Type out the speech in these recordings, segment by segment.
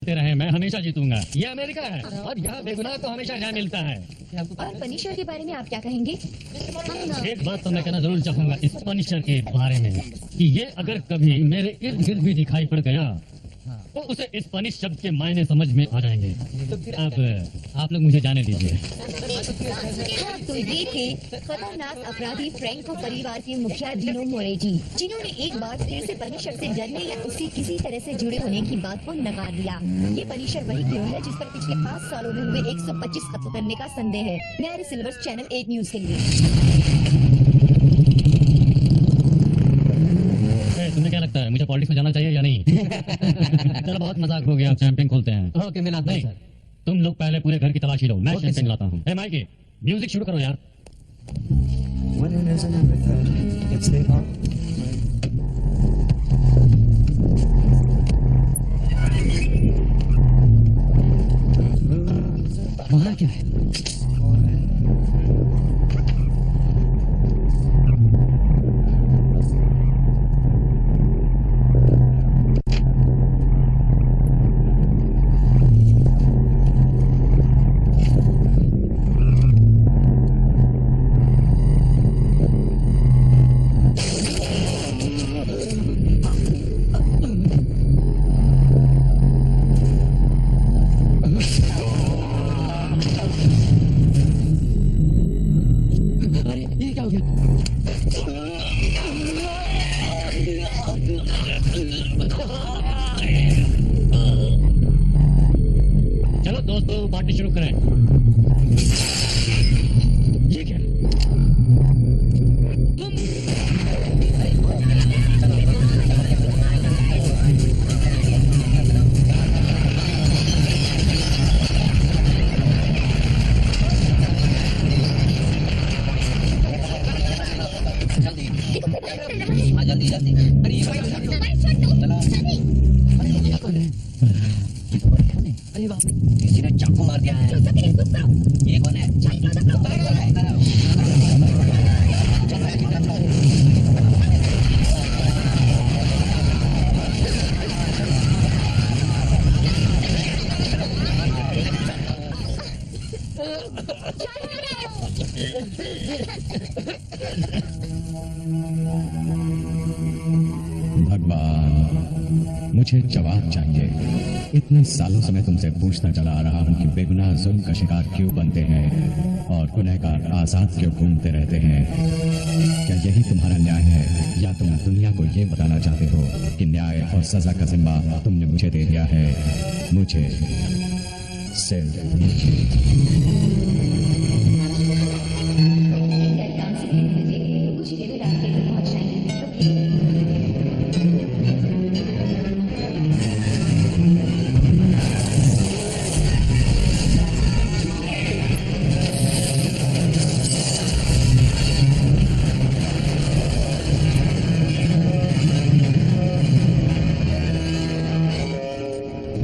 रहे मैं हमेशा जीतूंगा। ये अमेरिका है और यहाँ बेगुनाह को हमेशा न्याय मिलता है। और पनिशर के बारे में आप क्या कहेंगे? एक बात तो मैं कहना जरूर चाहूंगा इस पनिशर के बारे में कि ये अगर कभी मेरे इर्द गिर्द भी दिखाई पड़ गया तो उसे इस पनिश शब्द के मायने समझ में आ जाएंगे। अब आप लोग मुझे जाने दीजिए। तो ये थे खतरनाक अपराधी फ्रैंको परिवार के मुखिया डिनो मोरेटी, जिन्होंने एक बार फिर से पनिशर से डरने या उससे किसी तरह से जुड़े होने की बात को नकार दिया। ये पनिशर वही गिरोह है जिस पर पिछले 5 सालों में हुए 125 कत्ल करने का संदेह है। मैरी सिल्वर्स, चैनल 8 न्यूज के लिए। तुम्हें क्या लगता है मुझे पॉलिटिक्स में जाना चाहिए या नहीं? चलो बहुत मजाक हो गया, चैंपियन खोलते हैं। ओके मैं लाता हूं सर। तुम लोग पहले पूरे घर की तलाशी लो, मैं ओके, चैंपियन सर। लाता हूँ। ए माइकी, म्यूजिक शुरू करो यार। When it isn't everything, it's the all. वहाँ क्या है? अरे ये क्या हो गया? चलो दोस्तों पार्टी शुरू करें। ये क्या? जल्दी जल्दी। अरे ये क्या? ये कौन है? अरे बाप रे, किसी ने चाकू मार दिया है। ये कौन है? भगवान, मुझे जवाब चाहिए। इतने सालों से मैं तुमसे पूछता चला आ रहा हूँ कि बेगुनाह जुल्म का शिकार क्यों बनते हैं और गुनहगार आजाद क्यों घूमते रहते हैं। क्या यही तुम्हारा न्याय है या तुम दुनिया को ये बताना चाहते हो कि न्याय और सजा का जिम्मा तुमने मुझे दे दिया है? मुझे सिर्फ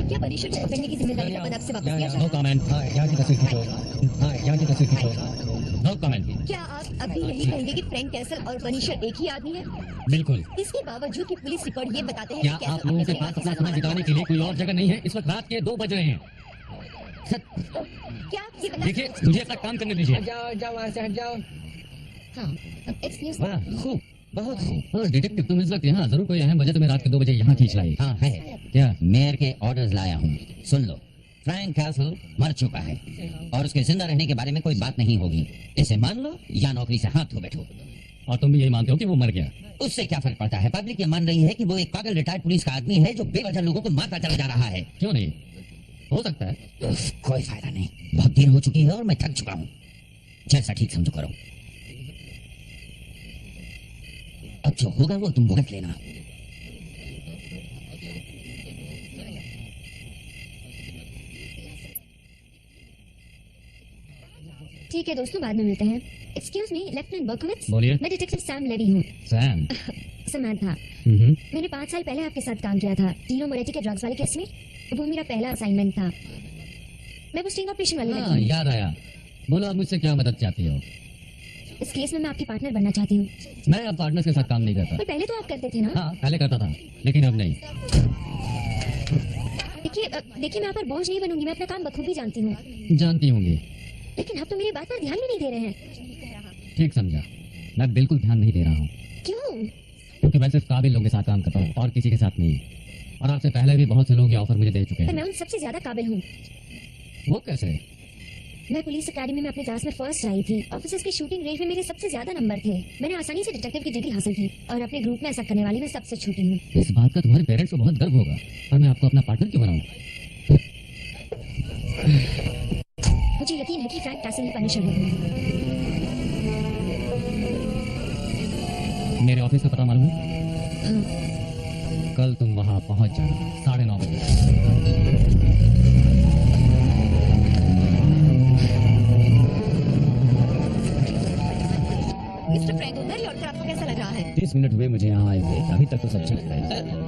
क्या पनिशर को पकड़ने की जिम्मेदारी का पद आपसे वापस लिया नो जाए? कमेंट। हाँ यहाँ की तस्वीर खींचो। हाँ यहाँ की तस्वीर खींचो। No comment. क्या आप अब भी यही कहेंगे कि फ्रैंक कैसल और पनिशर एक ही आदमी है? बिल्कुल। इसके बावजूद कि पुलिस रिकॉर्ड ये बताते हैं क्या कि आप कैसल लोगों के अपने पास अपना समय बिताने के लिए कोई और जगह नहीं है? इस वक्त रात के 2 बज रहे हैं। क्या आप ये बता देखिए मुझे अपना काम करने दीजिए। जाओ जाओ वहाँ से हट जाओ। हाँ, एक्सक्यूज वाह, खूब, बहुत खूब। हाँ, डिटेक्टिव तुम इस वक्त यहाँ जरूर कोई अहम वजह तुम्हें रात के 2 बजे यहाँ खींच लाई। हाँ है। क्या? मेयर के ऑर्डर्स लाया हूँ। सुन लो, फ्रैंक कैसल मर चुका है और उसके जिंदा रहने के बारे में कोई बात नहीं होगी। इसे मान लो या नौकरी से हाथ धो बैठो। और तुम भी यही मानते हो कि वो मर गया? उससे क्या फर्क पड़ता है? पब्लिक ये मान रही है कि वो एक पागल रिटायर्ड पुलिस का आदमी है जो बेवजह लोगों को मारता चला जा रहा है। क्यों नहीं? हो सकता है। कोई फायदा नहीं, बहुत देर हो चुकी है और मैं थक चुका हूँ। जैसा ठीक समझो करो। अब जो होगा वो तुम भुगत लेना। ठीक है दोस्तों, बाद में मिलते हैं। Excuse me, lieutenant Berkowitz. बोलिए। मैं डिटेक्टिव सैम लेवी हूँ। सैम। समांथा, मैंने 5 साल पहले आपके साथ काम किया था डिनो मोरेटी के ड्रग्स वाले केस में। वो मेरा पहला असाइनमेंट था। मैं वो स्टिंग ऑपरेशन वाली हाँ, लड़की हूँ। याद आया। बोलो आप मुझसे क्या मदद चाहती हो? इस केस में मैं आपकी पार्टनर बनना चाहती हूँ। मैं अब पार्टनर्स के साथ काम नहीं करता। पर पहले तो आप करते थे ना? हाँ, पहले करता था, लेकिन अब नहीं। देखिए मैं आप पर बोझ नहीं बनूंगी, मैं अपना काम बखूबी जानती हूँ। जानती होंगी। लेकिन आप तो मेरी बात पर ध्यान भी नहीं दे रहे हैं। ठीक समझा, मैं बिल्कुल ध्यान नहीं दे रहा हूँ, क्यों? क्योंकि मैं सिर्फ काबिल लोगों के साथ काम करता हूँ और किसी के साथ नहीं। और आपसे पहले भी बहुत से लोग ये ऑफर मुझे दे चुके पर हैं। मैं उन सबसे ज्यादा काबिल हूँ। वो कैसे? मैं पुलिस अकेडमी में अपनी क्लास में फर्स्ट आई थी। ऑफिसर्स की शूटिंग रेंज में मेरे सबसे ज्यादा नंबर थे। मैंने आसानी से डिटेक्टिव की डिग्री हासिल की और अपने ग्रुप में ऐसा करने वाली मैं सबसे छोटी हूँ। इस बात का तुम्हारे पेरेंट्स को बहुत गर्व होगा, और मैं आपको अपना पार्टनर क्यों बनाऊं? मुझे यकीन है कि फ्रैंक कैसल ही पनिशर है। मेरे ऑफिस का पता मालूम है? कल तुम वहां पहुंच जाना 9:30 बजे। मिस्टर फ्रैंक, उधर लौटकर आपको कैसा लग रहा है? 30 मिनट हुए मुझे यहाँ आए हुए, अभी तक तो सब ठीक है।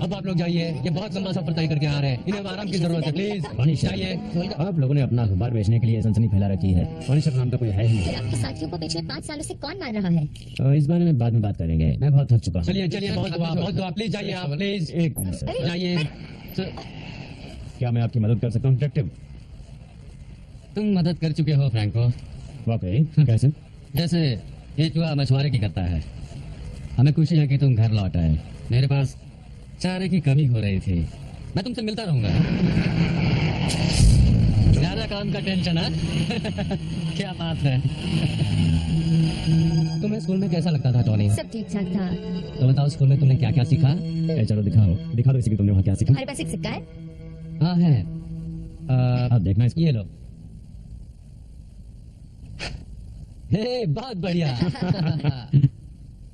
अब आप लोग जाइए, ये बहुत लंबा सफर तय करके आ रहे हैं, इन्हें आराम की जरूरत है, प्लीज जाइए। आप लोगों ने अपना अखबार बेचने के लिए सनसनी फैला रखी है। पनिशर नाम का कोई है ही नहीं। फिर आपके साथियों को पिछले 5 सालों से कौन मार रहा है? इस बारे में बाद में बात करेंगे, मैं बहुत थक चुका हूँ। चलिए चलिए, बहुत दुआ, प्लीज जाइए आप, प्लीज एक मिनट सर, जाइए। क्या मैं आपकी मदद कर सकता हूँ डिटेक्टिव? तुम मदद कर चुके हो फ्रैंको। वाकई? कैसे? जैसे ये चूहा मछुआरे की करता है। हमें खुशी है कि तुम घर लौट आए। मेरे पास चारे की कमी हो रही थी, मैं तुमसे मिलता रहूंगा। ज्यादा काम का टेंशन है? क्या बात है। तुम्हें स्कूल में कैसा लगता था टॉनी? सब ठीक ठाक था। तो बताओ, स्कूल में तुमने क्या क्या सीखा? चलो दिखाओ दिखा दो इसी की तुमने वहाँ क्या सीखा। हमारे पास एक सिक्का है। हाँ है। आप देखना इसको। ये लो। हे, बहुत बढ़िया।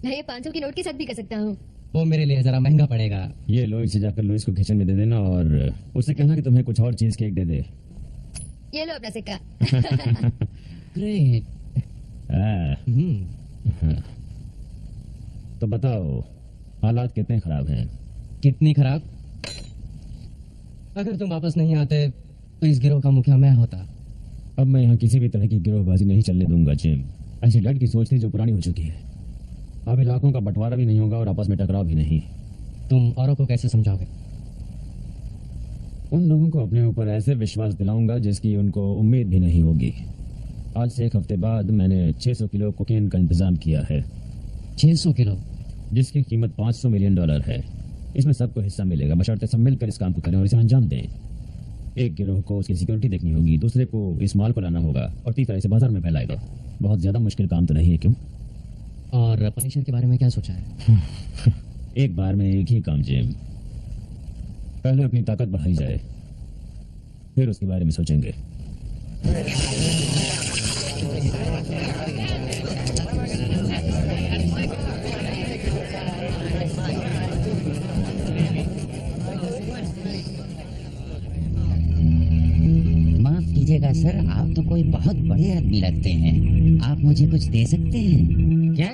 मैं ये 500 की नोट के साथ भी कर सकता हूँ। वो मेरे लिए जरा महंगा पड़ेगा। ये लो, इसे जाकर लुइस को किचन में दे देना और उससे कहना कि तुम्हें कुछ और चीज केक दे दे। ये लो अपना सिक्का। ग्रेट। तो बताओ, हालात कितने खराब हैं? कितनी खराब? अगर तुम वापस नहीं आते तो इस गिरोह का मुखिया मैं होता। अब मैं यहाँ किसी भी तरह की गिरोहबाजी नहीं चलने दूंगा जिम। ऐसी डर की सोच थी जो पुरानी हो चुकी है। अब इलाकों का बंटवारा भी नहीं होगा और आपस में टकराव भी नहीं। तुम औरों को कैसे समझाओगे? उन लोगों को अपने ऊपर ऐसे विश्वास दिलाऊंगा जिसकी उनको उम्मीद भी नहीं होगी। आज से 1 हफ्ते बाद मैंने 600 किलो कोकेन का इंतजाम किया है। 600 किलो? जिसकी कीमत $500 मिलियन है। इसमें सबको हिस्सा मिलेगा, बशर्ते सब मिलकर इस काम को करें और इसे अंजाम दें। एक गिरोह को उसकी सिक्योरिटी देखनी होगी, दूसरे को इस माल को लाना होगा और तीसरा इसे बाजार में फैलाएगा। बहुत ज्यादा मुश्किल काम तो नहीं है, क्यों? और पनिशर के बारे में क्या सोचा है? एक बार में एक ही काम जिम। पहले अपनी ताकत बढ़ाई जाए, फिर उसके बारे में सोचेंगे। माफ कीजिएगा सर, आप तो कोई बहुत बड़े आदमी लगते हैं। आप मुझे कुछ दे सकते हैं क्या?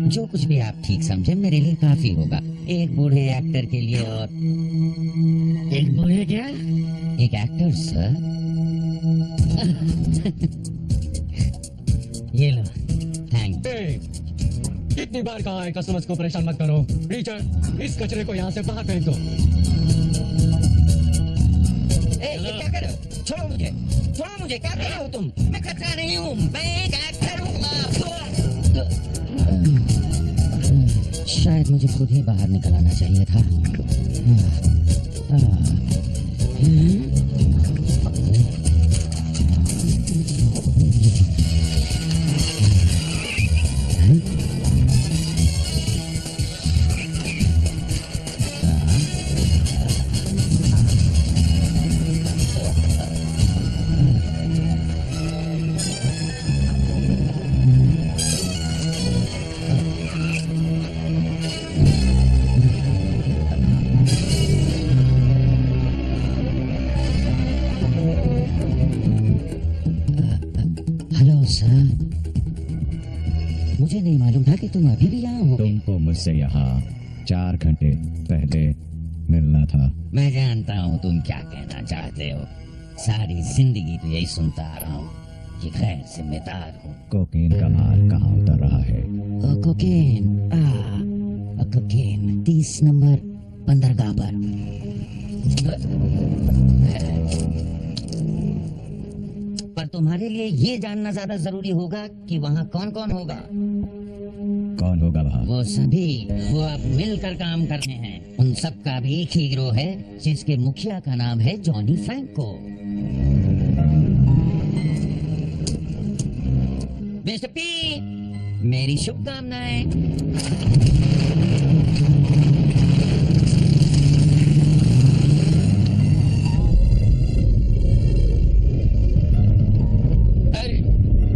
जो कुछ भी आप ठीक समझे मेरे लिए काफी होगा। एक बूढ़े एक्टर के लिए। और एक बूढ़े क्या? एक एक्टर सर। ये लो, थैंक। कितनी बार कहा है कस्टमर्स को परेशान मत करो। रिचर्ड, इस कचरे को यहाँ से बाहर फेंक दो। ये क्या कर रहे हो? छोड़ो मुझे, छोड़ो मुझे। क्या कर रहे हो तुम? मैं खतरा नहीं हूँ, मैं एक एक्टर हूँ। शायद मुझे खुद ही बाहर निकल आना चाहिए था। हेलो सर, मुझे नहीं मालूम था कि तुम अभी भी यहाँ हो। तुमको मुझसे यहाँ 4 घंटे पहले मिलना था। मैं जानता हूँ तुम क्या कहना चाहते हो। सारी जिंदगी तो यही सुनता आ रहा हूँ कि गैर जिम्मेदार हूँ। कोकेन का माल कहाँ उतर रहा है? कोकेन, कोकेन 30 नंबर बंदरगाह पर। पर तुम्हारे लिए ये जानना ज्यादा जरूरी होगा कि वहाँ कौन कौन होगा। कौन होगा वहाँ? वो सभी, वो अब मिलकर काम करते हैं। उन सब का भी एक ही गिरोह है जिसके मुखिया का नाम है जॉनी फ्रैंको। मिस्टर पी, मेरी शुभकामनाएं।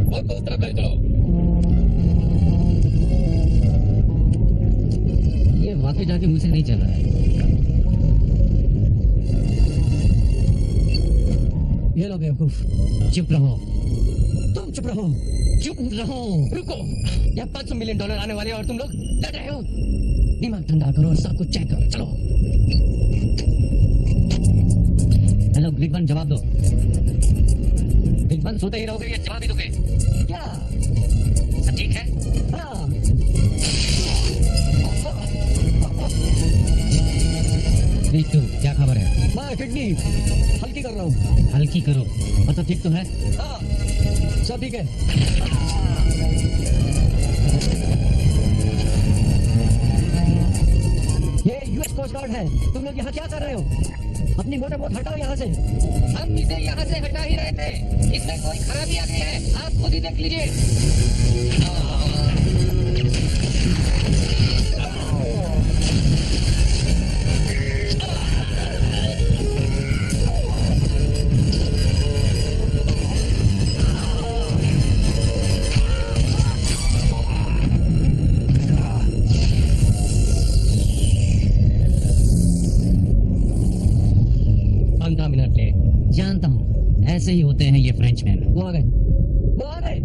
वो को उस तरफ भेजो। ये वाकई जाके मुझसे नहीं चल रहा है। ये लो बेवकूफ, चुप रहो, तुम चुप रहो। चुप रहो। रुको, यहाँ $500 मिलियन आने वाले हैं और तुम लोग डर रहे हो। दिमाग ठंडा करो और सब कुछ चेक करो। चलो। हेलो बिग वन, जवाब दो। बिग वन, सोते ही रहोगे या जवाब ही दोगे? क्या? सब ठीक है? हाँ। रीतू, क्या खबर है? मैं किडनी हल्की कर रहा हूँ। हल्की करो, मतलब ठीक तो है? हाँ, सब ठीक है। ये यूएस कोस्ट गार्ड है। तुम लोग यहाँ क्या कर रहे हो? अपनी मोटर बोट हटाओ यहाँ से। हम इसे यहाँ से हटा ही रहे थे। इसमें कोई खराबी आ गई है, आप खुद ही देख लीजिए। मिनट ले, जानता हूँ ऐसे ही होते हैं ये फ्रेंचमैन। वो आ गए, वो आ गए।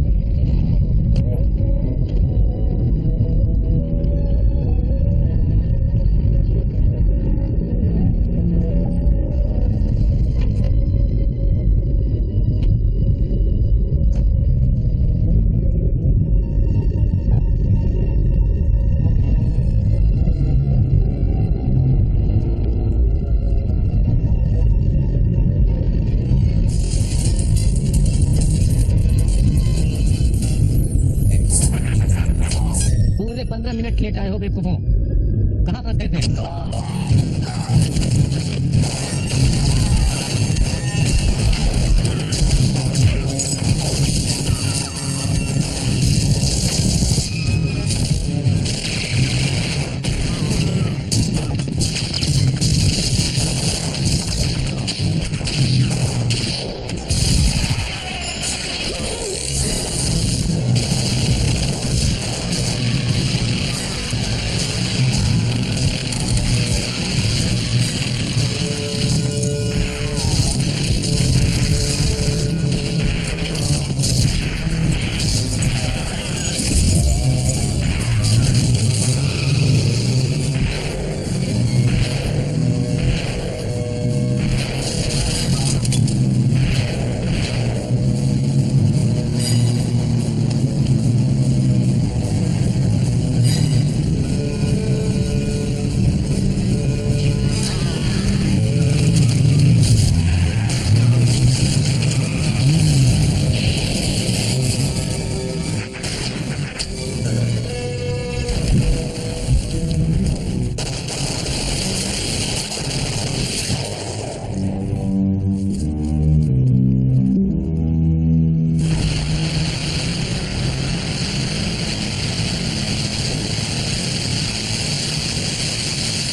पूरे 15 मिनट लेट आए हो बेवकूफों। कहाँ फंसते थे?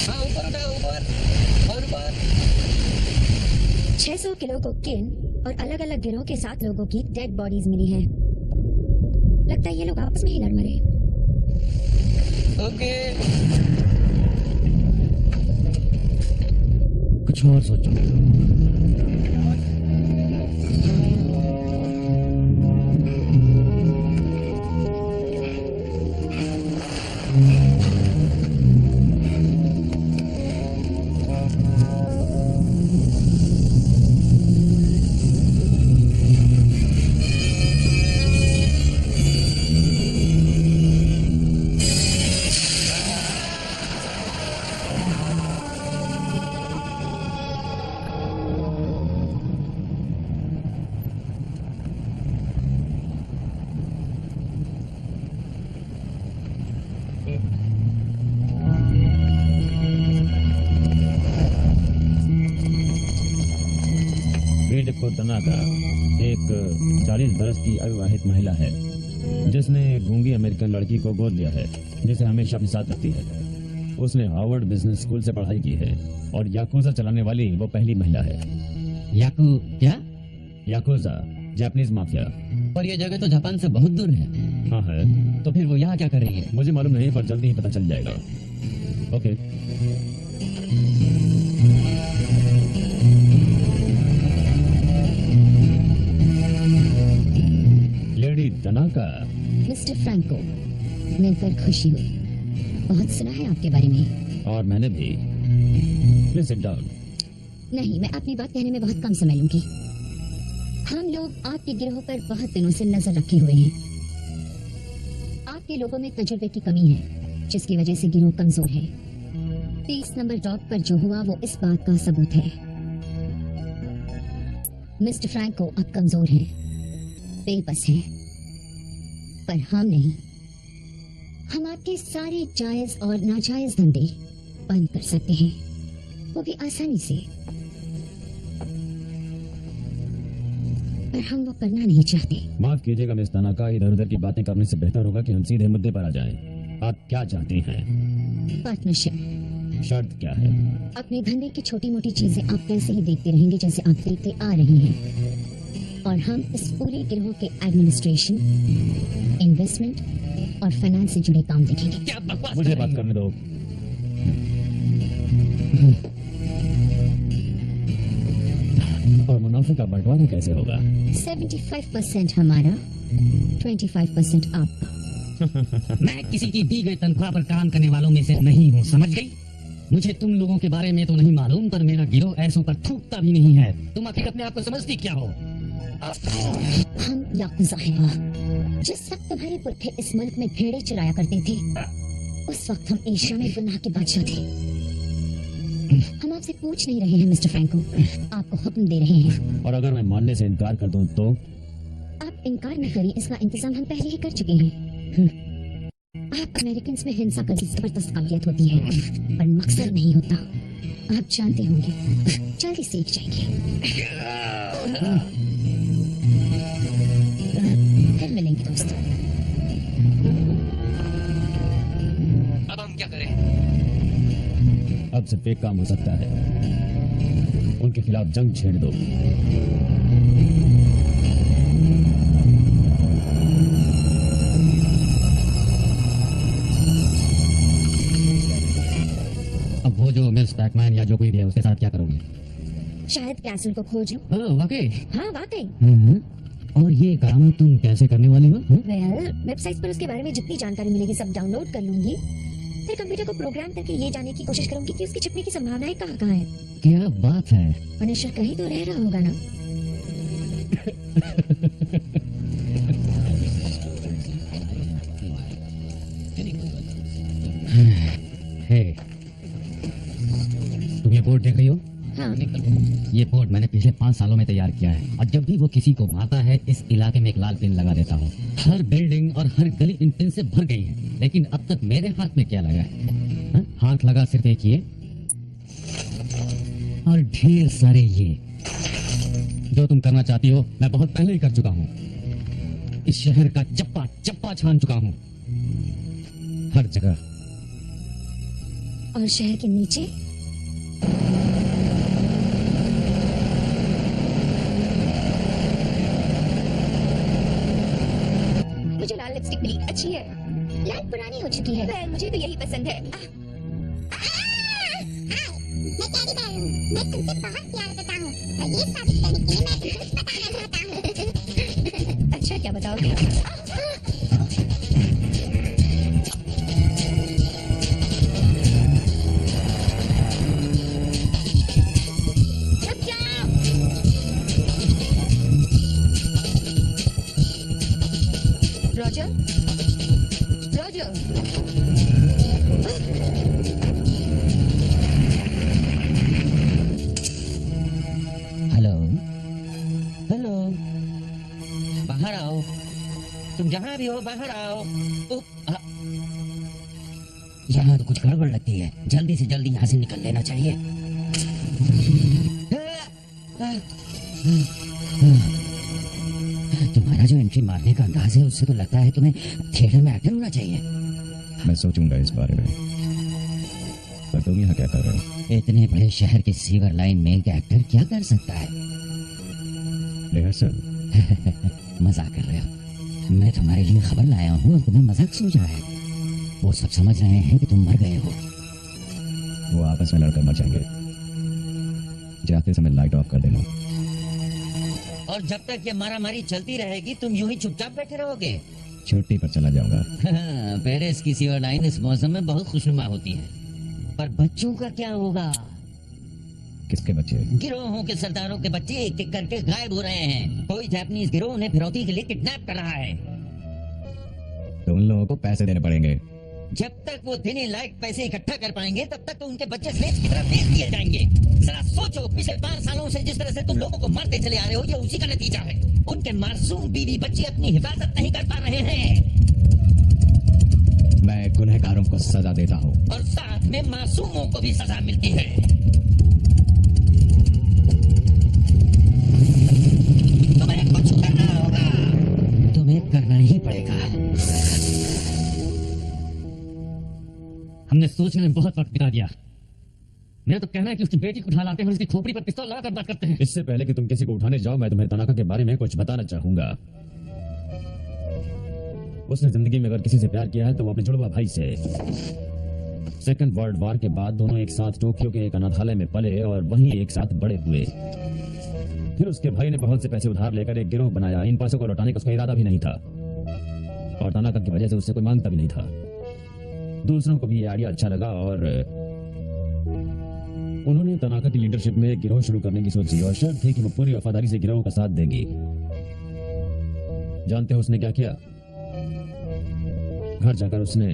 हाँ, ऊपर उठाओ, ऊपर और ऊपर। 600 किलो कोकेन और अलग अलग गिरोह के 7 लोगों की डेड बॉडीज मिली हैं। लगता है ये लोग आपस में ही लड़ मरे। ओके। कुछ और सोचो। बेडको तनाका एक 40 बरस की अविवाहित महिला है जिसने एक गूंगी अमेरिकन लड़की को गोद लिया है जिसे हमेशा अपने साथ रखती है। उसने हार्वर्ड बिजनेस स्कूल से पढ़ाई की है और याकुजा चलाने वाली वो पहली महिला है। याकू क्या? Yakuza Japanese mafia. और ये जगह तो जापान से बहुत दूर है। हाँ है। तो फिर वो यहाँ क्या कर रही है? मुझे मालूम नहीं पर जल्दी ही पता चल जाएगा। Okay. Lady Tanaka. Mister Franco, मिलकर खुशी हुई। बहुत सुना है आपके बारे में। और मैंने भी। Please sit down. नहीं, मैं अपनी बात कहने में बहुत कम समय लूंगी। हम लोग आपके गिरोह पर बहुत दिनों से नजर रखे हुए हैं। आपके लोगों में तजुर्बे की कमी है जिसकी वजह से गिरोह कमजोर है। 30 नंबर डॉग पर जो हुआ वो इस बात का सबूत है। मिस्टर फ्रैंको अब कमजोर हैं, बेबस हैं, पर हम नहीं। हम आपके सारे जायज और नाजायज धंधे बंद कर सकते हैं, वो भी आसानी से। पर हम वो करना नहीं चाहते। माफ कीजिएगा मिस तनाका, इधर उधर की बातें करने से बेहतर होगा कि हम सीधे मुद्दे पर आ जाएं। आप क्या चाहते हैं? पार्टनरशिप। शर्त क्या है? अपने धंधे की छोटी मोटी चीजें आप वैसे ही देखते रहेंगे जैसे आप देखते आ रहे हैं, और हम इस पूरे गिरोह के एडमिनिस्ट्रेशन, इन्वेस्टमेंट और फाइनेंस से जुड़े काम देखेंगे। क्या बकवास मुझे कर बात रही हो? करने दो। और मुनाफे का बंटवारा कैसे होगा? 75% हमारा, 25% आपका। मैं किसी की दी गई तनख्वाह पर काम करने वालों में से नहीं हूँ, समझ गई? मुझे तुम लोगों के बारे में तो नहीं मालूम, पर मेरा गिरोह ऐसों पर थूकता भी नहीं है। तुम आखिर अपने आप को समझती क्या हो? हम याकुजा हैं। जिस वक्त तुम्हारे पुरखे इस मुल्क में भेड़े चराया करते थे, उस वक्त हम एशिया में गुनाह के बादशाह थे। हम आपसे पूछ नहीं रहे हैं मिस्टर फ्रैंको, आपको हुक्म दे रहे हैं। और अगर मैं मानने से इनकार कर दूं तो? आप इनकार न करिए, इसका इंतजाम हम पहले ही कर चुके हैं। आप अमेरिकन में हिंसा करने की जबरदस्त काबिलियत होती है, पर मकसद नहीं होता। आप जानते होंगे, जल्दी सीख जाएंगे। फिर मिलेंगे दोस्तों। अब हम क्या करें? अब सिर्फ एक काम हो सकता है, उनके खिलाफ जंग छेड़ दो। अब वो जो मिस पैकमैन या जो कोई भी है उसके साथ क्या करोगे? शायद कैसल को खोज लो। हाँ, वाकई? हाँ वाकई। और ये काम तुम कैसे करने वाली हो? वेल, वेबसाइट पर उसके बारे में जितनी जानकारी मिलेगी सब डाउनलोड कर लूंगी। फिर कंप्यूटर को प्रोग्राम करके ये जानने की कोशिश करूंगी कि उसकी छिपने की संभावनाएं कहाँ कहाँ है। क्या बात है! मनुष्य कहीं तो रह रहा होगा ना। हे, तुम ये बोर्ड देख रही हो? हाँ, ये बोर्ड मैंने पिछले 5 सालों में तैयार किया है, और जब भी वो किसी को मारता है इस इलाके में एक लाल पिन लगा देता हूँ। हर बिल्डिंग और हर गली इन पिन से भर गई है, लेकिन अब तक मेरे हाथ में क्या लगा है? हाँ? हाथ लगा सिर्फ एक ये, और ढेर सारे ये। जो तुम करना चाहती हो मैं बहुत पहले ही कर चुका हूँ। इस शहर का चप्पा चप्पा छान चुका हूँ, हर जगह। और शहर के नीचे मुझे लाल लिपस्टिक मिली, अच्छी है। लाल पुरानी हो चुकी है। वेल, मुझे तो यही पसंद है। मैं कैरी बैर हूँ। मैं तुमसे बहुत प्यार करता हूँ और ये साबित करने के लिए मैं कुछ बताना चाहता हूँ। अच्छा, क्या बताओगे? रुक जाओ। Roger, Roger. हेलो, हेलो, बाहर आओ। तुम जहाँ भी हो बाहर आओ। यहाँ तो कुछ गड़बड़ लगती है, जल्दी से जल्दी यहाँ से निकल लेना चाहिए। तुम्हारा जो एंट्री मारने का अंदाज है उससे तो लगता है तुम्हें थिएटर में एक्टर होना चाहिए। मैं सोचूंगा इस बारे में। पर तुम यहाँ क्या कर रहे हो? इतने बड़े शहर के सीवर लाइन में एक एक्टर क्या कर सकता है? रिहर्सल? मजाक कर रहे हो? मैं तुम्हारे लिए खबर लाया हूँ और तुम्हें मजाक सूझ रहा है। वो सब समझ रहे हैं कि तुम मर गए हो। वो आपस में लड़कर मर जाएंगे। जाते समय लाइट ऑफ कर देना। और जब तक ये मारामारी चलती रहेगी तुम यूं ही चुपचाप बैठे रहोगे। छुट्टी पर चला जाऊंगा। पेरिस की सीवर लाइन इस मौसम में बहुत खुशनुमा होती है। पर बच्चों का क्या होगा? किसके बच्चे? गिरोहों के सरदारों के बच्चे एक एक करके गायब हो रहे हैं। कोई जापानीज गिरोह उन्हें फिरौती के लिए किडनैप कर रहा है। तो उन लोगों को पैसे देने पड़ेंगे। जब तक वो दिन लायक पैसे इकट्ठा कर पाएंगे तब तक तो उनके बच्चे स्लेव्स की तरह बेच दिए जाएंगे। जरा सोचो, पिछले 5 सालों से जिस तरह से तुम लोगों को मारते चले आ रहे हो, ये उसी का नतीजा है। उनके मासूम बीवी बच्चे अपनी हिफाजत नहीं कर पा रहे हैं। मैं गुनहगारों को सजा देता हूँ और साथ में मासूमों को भी सजा मिलती है। तुम्हें कुछ करना होगा। तुम्हें करना ही पड़ेगा। हमने सोचने में बहुत वक्त बिता दिया। मेरा तो कहना है कि उसकी बेटी को उठा लाते हैं और उसकी खोपड़ी पर पिस्तौल लगाकर बात करते हैं। इससे पहले कि तुम किसी को उठाने जाओ, मैं तुम्हें तनाका के बारे में कुछ बताना चाहूंगा। उसने जिंदगी में अगर किसी से प्यार किया है तो वो अपने जुड़वा भाई से। सेकंड वर्ल्ड वॉर के बाद दोनों एक साथ टोक्यो के एक अनाथालय में पले और वहीं एक साथ बड़े हुए। फिर उसके भाई ने बहुत से पैसे उधार लेकर एक गिरोह बनाया। इन पैसों को लौटाने का उसका इरादा भी नहीं था और तनाका की वजह से उससे कोई मांगता भी नहीं था। दूसरों को भी ये आइडिया अच्छा लगा और उन्होंने तनाका की लीडरशिप में एक गिरोह शुरू करने की सोची और शर्त थी कि वो पूरी वफादारी से गिरोह का साथ देगी। जानते हो उसने क्या किया? घर जाकर उसने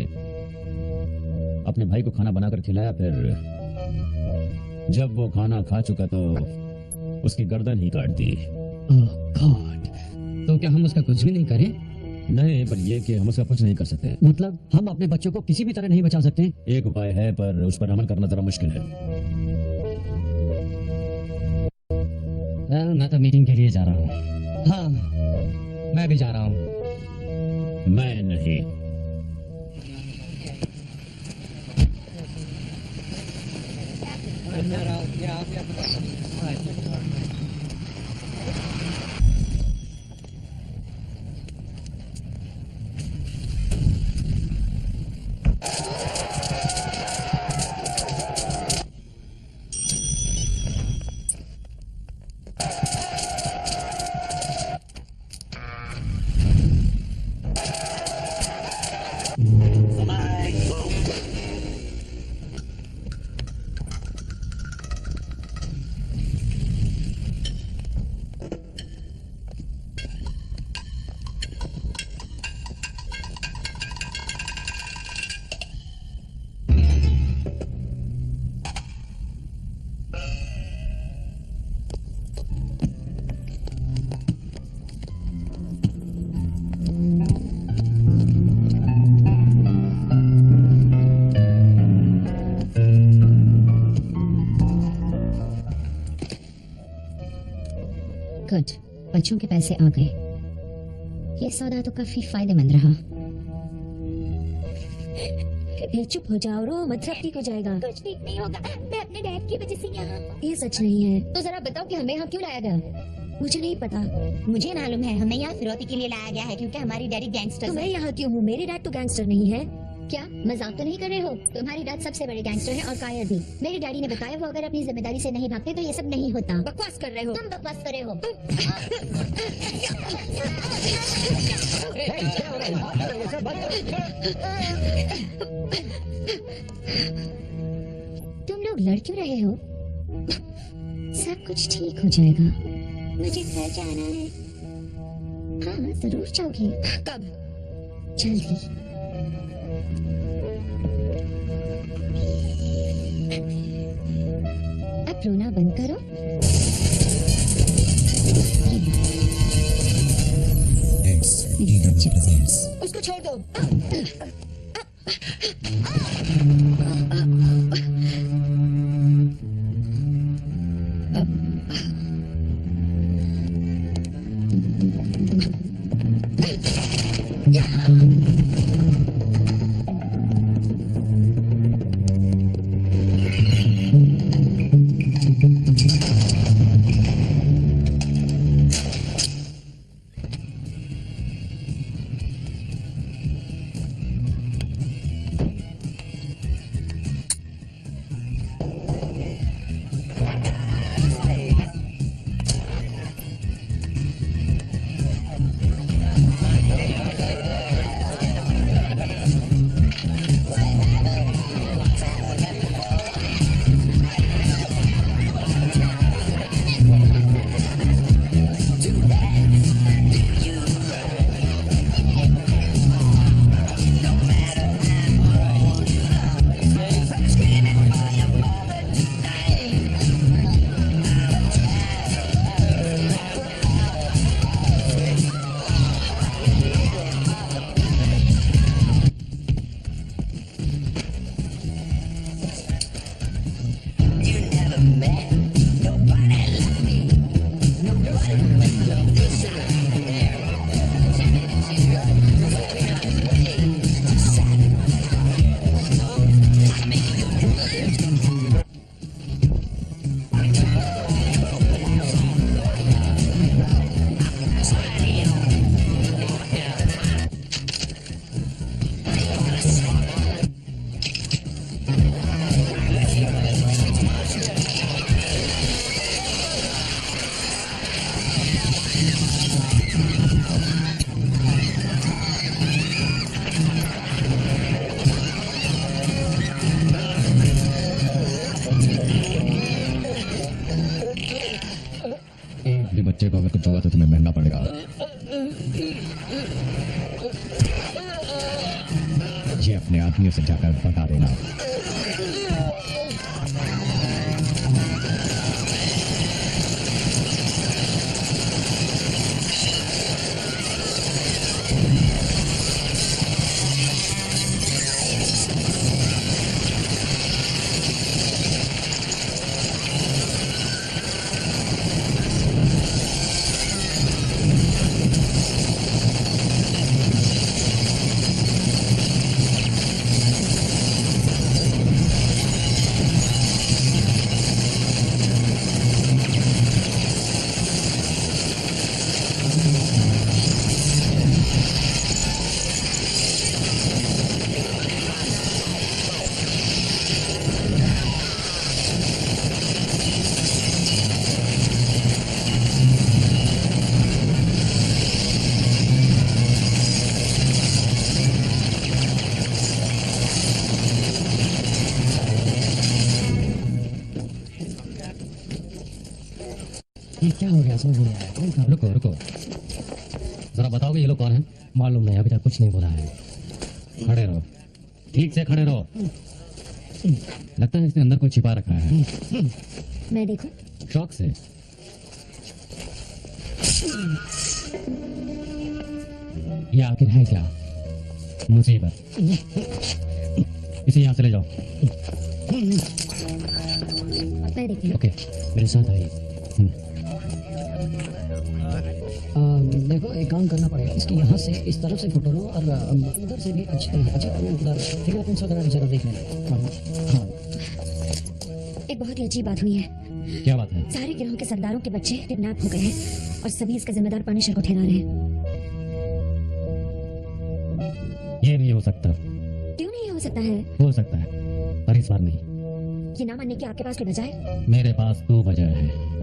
अपने भाई को खाना बनाकर खिलाया। फिर जब वो खाना खा चुका तो उसकी गर्दन ही काट दी। ओह गॉड। तो क्या हम उसका कुछ भी नहीं करें? नहीं, पर ये कि हम उसका कुछ नहीं कर सकते। मतलब हम अपने बच्चों को किसी भी तरह नहीं बचा सकते? एक उपाय है पर उस पर अमल करना जरा मुश्किल है। मैं तो मीटिंग के लिए जा रहा हूँ। हाँ, मैं भी जा रहा हूँ। मैं नहीं। गुड, बच्चों के पैसे आ गए। ये सौदा तो काफी फायदेमंद रहा। चुप हो जाओ, रो मत, सब ठीक हो जाएगा। कुछ ठीक नहीं होगा। मैं अपने डैड की वजह से यहाँ। ये सच नहीं है। तो जरा बताओ कि हमें यहाँ क्यों लाया गया? मुझे नहीं पता। मुझे मालूम है, हमें यहाँ फिरौती के लिए लाया गया है क्योंकि हमारी डैडी गैंगस्टर तो मैं यहाँ क्यों हूँ? मेरे डैड तो गैंगस्टर नहीं है। क्या मजाक तो नहीं कर रहे हो? तुम्हारी डैड सबसे बड़े गैंगस्टर हैं और कायर भी। मेरे डैडी ने बताया वो अगर अपनी जिम्मेदारी से नहीं भागते तो ये सब नहीं होता। बकवास कर रहे हो। तुम बकवास कर रहे हो। तुम लोग लड़ क्यों रहे हो? सब कुछ ठीक हो जाएगा। मुझे घर जाना है। हाँ जरूर जाओगी। कब? जल्दी। अब रोना बंद करो। उसको छोड़ दो। बच्चे को अगर कुछ हुआ तो तुम्हें महंगा पड़ेगा। ये अपने आदमियों से जाकर बता देना। ये क्या हो गया, समझ नहीं आया। कौन था? रुको रुको, जरा बताओगे ये लोग कौन है? मालूम नहीं, अभी तक कुछ नहीं बोला है। खड़े रहो, ठीक से खड़े रहो। लगता है इसने अंदर कोई छिपा रखा है। मैं देखूं? शौक से। ये आखिर है क्या? मुसीबत। इसे यहाँ से ले जाओ। मैं देखती हूँ। ओके, मेरे साथ आइए। देखो, एक काम करना पड़ेगा। इसकी यहाँ से इस तरफ से फोटो लो और उधर से भी अच्छी तरह उधर फिंगरप्रिंट्स वगैरह जरा देख लेना। हाँ, एक बहुत ही अजीब बात हुई है। क्या बात है? सारे गिरोह के सरदारों के बच्चे किडनैप हो गए हैं और सभी इसका जिम्मेदार पनिशर को ठहरा रहे हैं। ये नहीं हो सकता। क्यों नहीं हो सकता है? हो सकता है, पर इस बार नहीं। ये ना मानने की आपके पास कोई वजह है? मेरे पास 2 वजह है।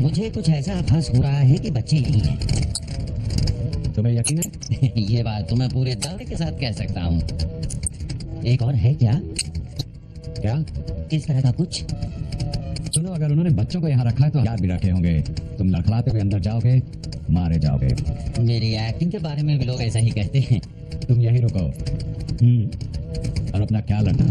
मुझे कुछ ऐसा आभास हो रहा है कि बच्चे यही हैं। तुम्हें यकीन है? ये बात तो मैं पूरे दावे के साथ कह सकता हूँ। एक और है क्या? क्या? किस तरह का कुछ? सुनो, अगर उन्होंने बच्चों को यहाँ रखा है तो याद भी रखे होंगे। तुम लड़खड़ाते हुए अंदर जाओगे, मारे जाओगे। मेरी एक्टिंग के बारे में भी लोग ऐसा ही कहते हैं। तुम यही रुको और अपना ख्याल रखना।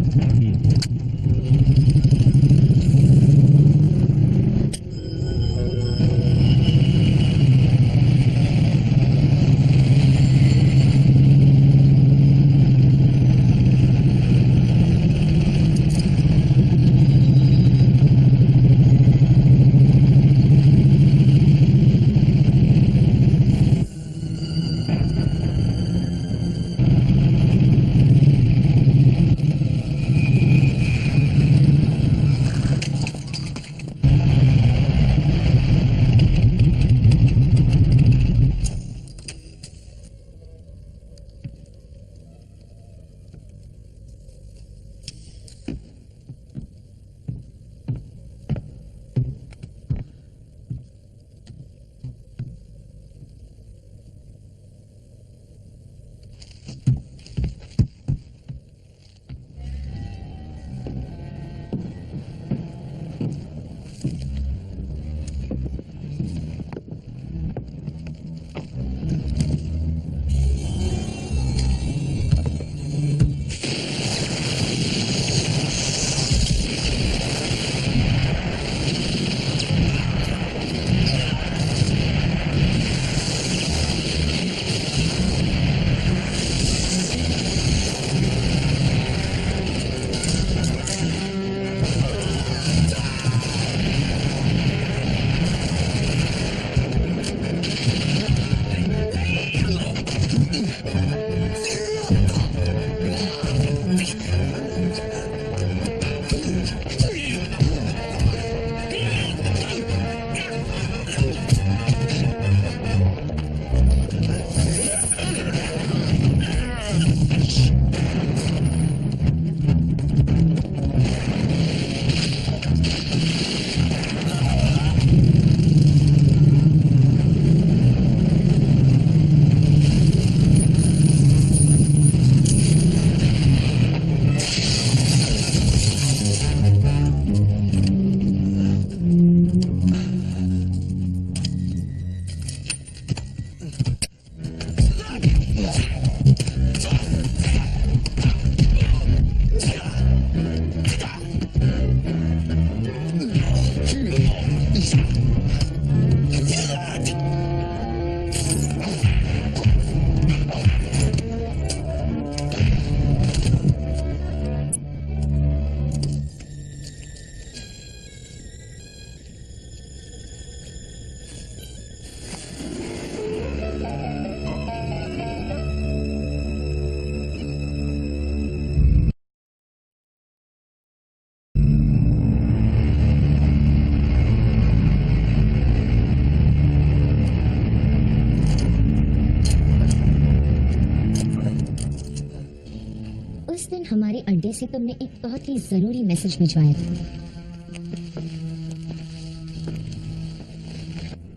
उस दिन हमारे अड्डे से तुमने एक बहुत ही जरूरी मैसेज भिजवाया था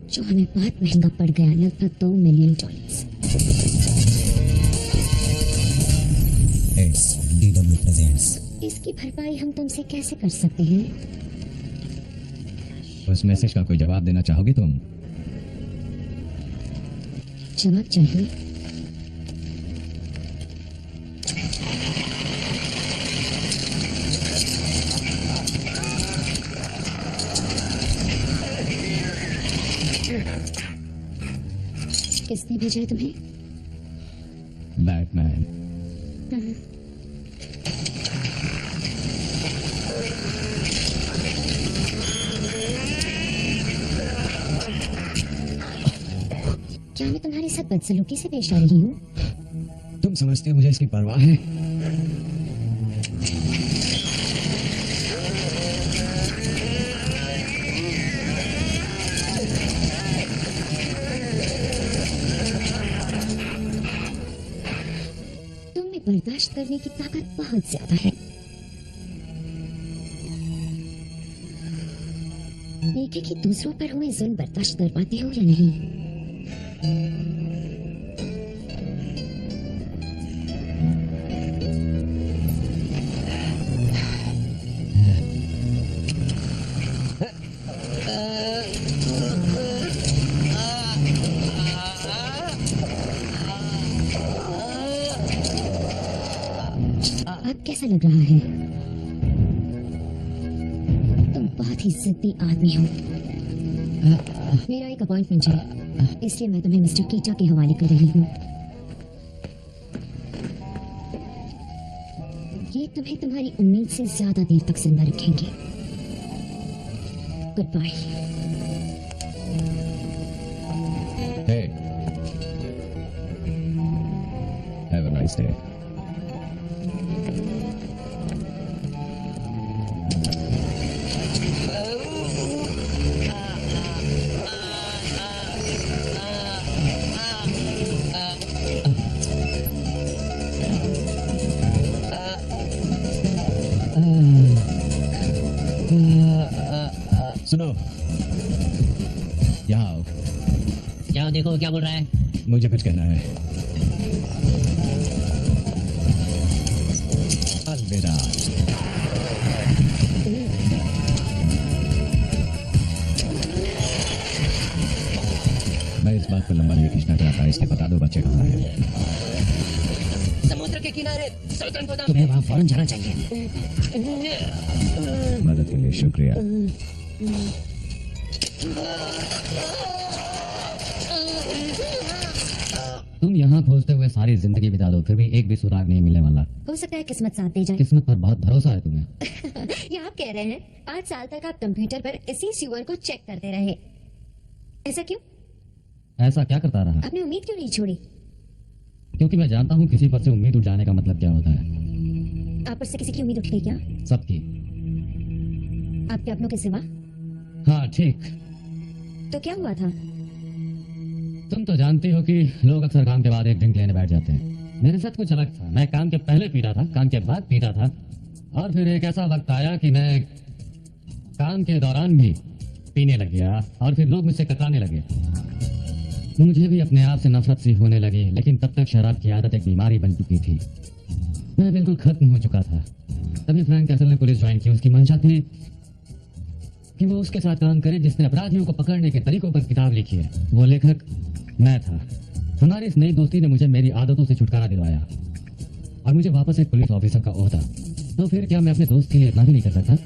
जो हमें बहुत महंगा पड़ गया, लगभग $2 मिलियन। DW presents। इसकी भरपाई हम तुमसे कैसे कर सकते हैं? उस मैसेज का कोई जवाब देना चाहोगी तुम? जवाब चाहिए? किसने भेजा है तुम्हें? बैटमैन। क्या मैं तुम्हारे साथ बदसलूकी से पेश आ रही हूँ? तुम समझते हो मुझे इसकी परवाह है? तुम में बर्दाश्त करने की ताकत बहुत ज्यादा है। देखे कि दूसरों पर हुए जुल्म बर्दाश्त कर पाते हो या नहीं। अब कैसा लग रहा है? तुम बहुत ही जिद्दी आदमी हो। मेरा एक अपॉइंटमेंट है, इसलिए मैं तुम्हें मिस्टर कीटा के हवाले कर रही हूँ। ये तुम्हें तुम्हारी उम्मीद से ज्यादा देर तक जिंदा रखेंगे। Goodbye. Hey. Have a nice day. सुनो, यहाँ आओ। क्या देखो क्या बोल रहा है? मुझे कुछ कहना है। अलविदा। मैं इस बात को लंबा नहीं खींचना चाहता, इसलिए बता दो बच्चे कहाँ हैं। समुद्र के किनारे तुम्हें वहाँ फौरन जाना चाहिए। मदद के लिए शुक्रिया। तुम यहाँ खोजते हुए सारी जिंदगी बिता दो, फिर भी एक भी सुराग नहीं मिलने वाला। हो सकता है किस्मत साथ दे जाए। किस्मत पर बहुत भरोसा है तुम्हें। ये आप कह रहे हैं 8 साल तक आप कंप्यूटर पर इसी सीवर को चेक करते रहे, ऐसा क्यों? ऐसा क्या करता रहा? आपने उम्मीद क्यों नहीं छोड़ी? क्योंकि मैं जानता हूँ किसी पर से उम्मीद उठ जाने का मतलब क्या होता है। आप उससे किसी की उम्मीद उठ गई क्या? सबकी। आपके अपनों के सिवा? हाँ ठीक। तो क्या हुआ था? तुम तो जानती हो कि लोग अक्सर काम के बाद एक ड्रिंक लेने बैठ जाते हैं। मेरे साथ कुछ अलग था। मैं काम के पहले पीता था, काम के बाद पीता था, और फिर एक ऐसा वक्त आया कि मैं काम के दौरान भी पीने लग गया, और फिर लोग मुझसे कतराने लगे। मुझे भी अपने आप से नफरत सी होने लगी, लेकिन तब तक शराब की आदत एक बीमारी बन चुकी थी। मैं बिल्कुल खत्म हो चुका था। तभी फ्रैंक कैसल ने पुलिस ज्वाइन की। उसकी मंशा थी कि वो उसके साथ काम करे जिसने अपराधियों को पकड़ने के तरीकों पर किताब लिखी है। वो लेखक मैं था। हमारी इस नई दोस्ती ने मुझे मेरी आदतों से छुटकारा दिलवाया और मुझे वापस एक पुलिस ऑफिसर का ओहदा। तो फिर क्या मैं अपने दोस्त के लिए इतना भी नहीं कर सकता?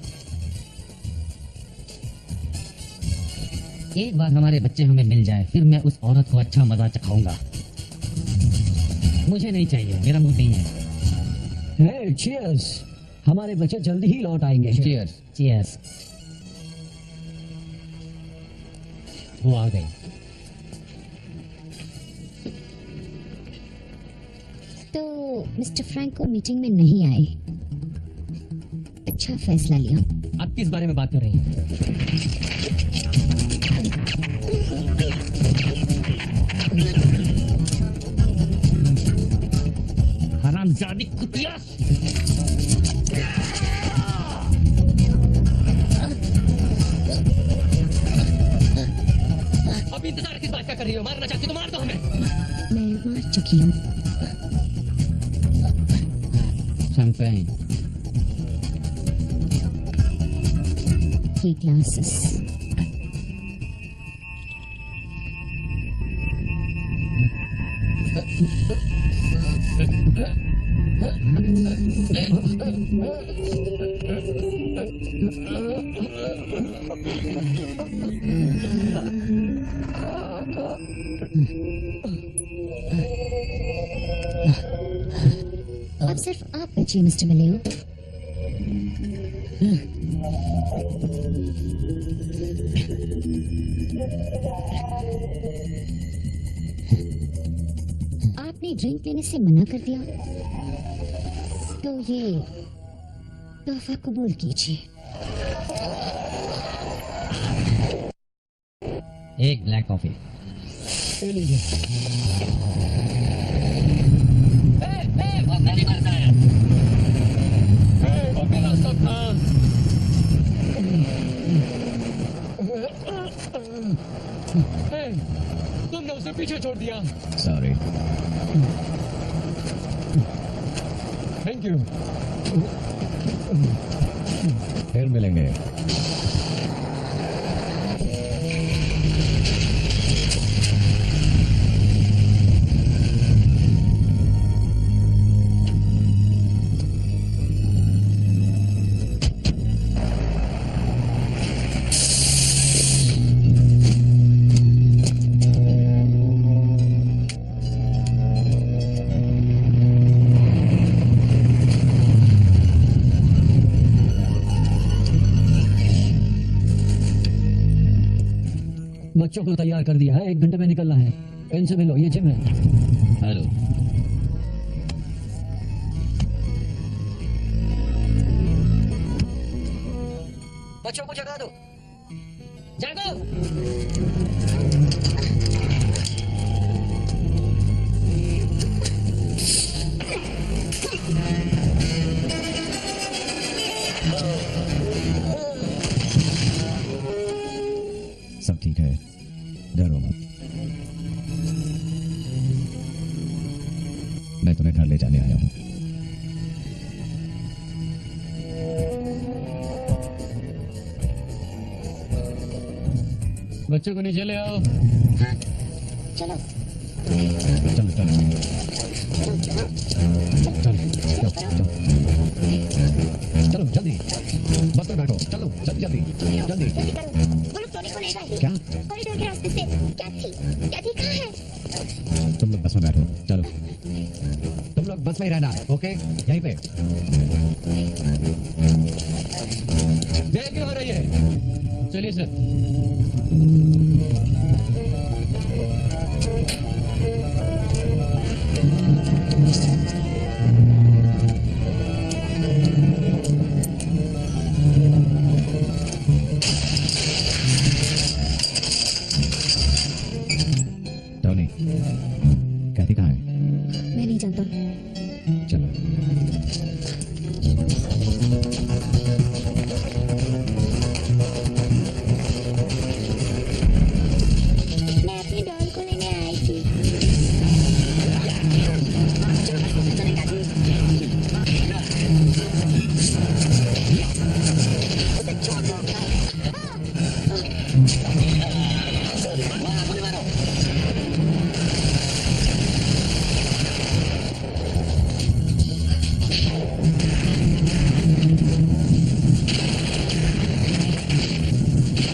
एक बार हमारे बच्चे हमें मिल जाए, फिर मैं उस औरत को अच्छा मजा चखाऊंगा। मुझे नहीं चाहिए, मेरा मूड नहीं है। हे चीयर्स, हमारे बच्चे जल्दी ही लौट आएंगे। चीयर्स। चीयर्स। वो आ गई। तो मिस्टर फ्रैंक को मीटिंग में नहीं आए। अच्छा फैसला लिया। आप किस बारे में बात कर रही हैं? हराम हरामजादी कुतिया। अब इंतजार किस बात का कर रही हो? मारना चाहती तो मार दो हमें। मैं मार चुकी हूँ। शैंपेन। ये ग्लासेस। अब सिर्फ आप बचिए मिस्टर मलेओ। आपने ड्रिंक लेने से मना कर दिया तो ये तोहफा कबूल कीजिए। एक ब्लैक कॉफी। ये लीजिए। वो मेरी मर्द है। वो मेरा सब था। तुमने उसे पीछे छोड़ दिया। सॉरी। Thank you. फिर मिलेंगे। बच्चों को तैयार कर दिया है, 1 घंटे में निकलना है। इनसे मिलो, ये जिम है। हेलो। बच्चों को जगा दो। जागो। सब ठीक है, डरो मत। मैं तुम्हें घर ले जाने आया हूँ। बच्चों को नीचे ले आओ। चलो। चलो चलो चलो चलो चलो जल्दी, बस में बैठो। चलो जल्दी जल्दी जल्दी। वो लोग टोनी को ले गए। क्या? कॉरिडोर के रास्ते से। क्या थी कहाँ है? तुम लोग बस में बैठो। चलो तुम लोग बस में ही रहना, ओके? यहीं पे। देर क्यों हो रही है? चलिए सर। टोनी, कैथी कहाँ है? मैं नहीं जानता। चलो। मैं अपनी डॉल को लेने आई थी।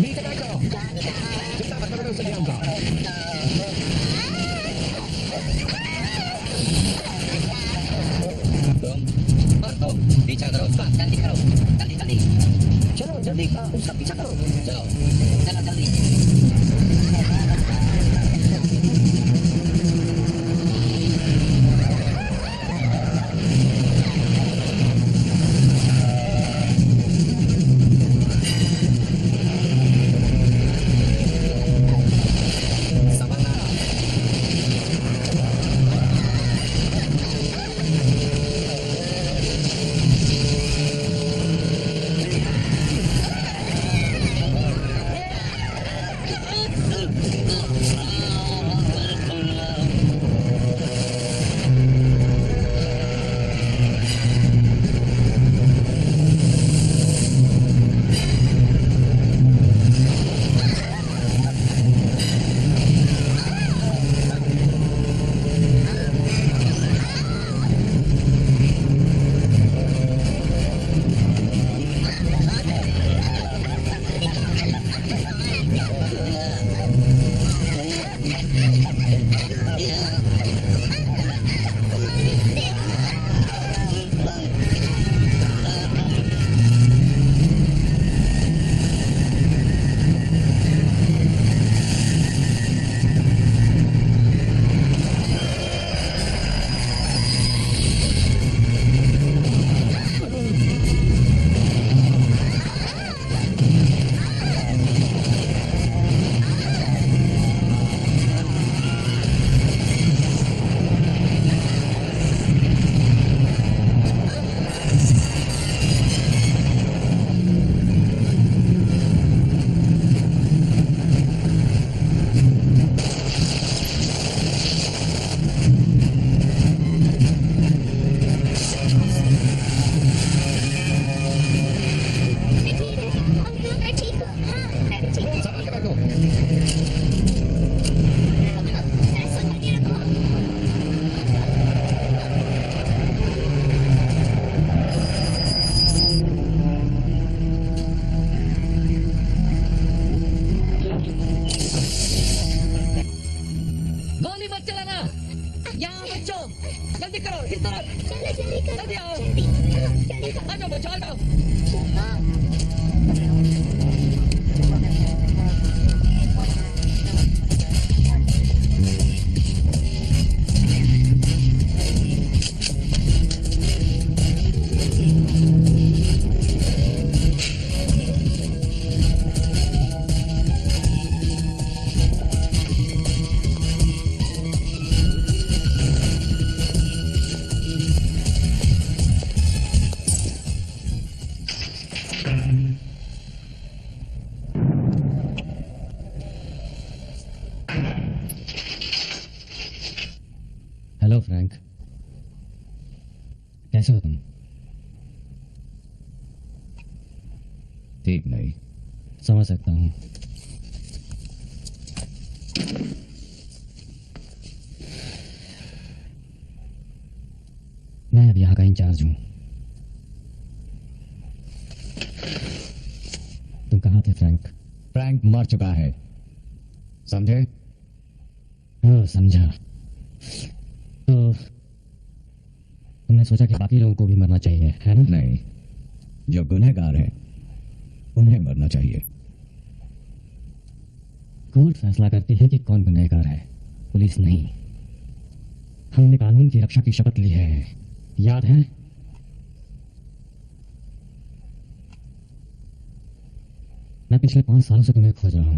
नीचे बैठो। जितना बस में उसे ले आऊंगा। पीछा करो उसका, जल्दी करो, जल्दी जल्दी। चलो जल्दी, उसका पीछा करो। चलो चलो जल्दी। कैसे हो तुम? ठीक नहीं। समझ सकता हूँ। मैं अब यहाँ का इंचार्ज हूँ। तुम कहाँ थे फ्रैंक? फ्रैंक मर चुका है, समझे? ओह, समझा। तो तुमने सोचा कि बाकी लोगों को भी मरना चाहिए, है ना? नहीं, जो गुनहगार हैं उन्हें मरना चाहिए। कोर्ट फैसला करती है कि कौन गुनहगार है, पुलिस नहीं। हमने कानून की रक्षा की शपथ ली है, याद है? मैं पिछले 5 सालों से तुम्हें खोज रहा हूं।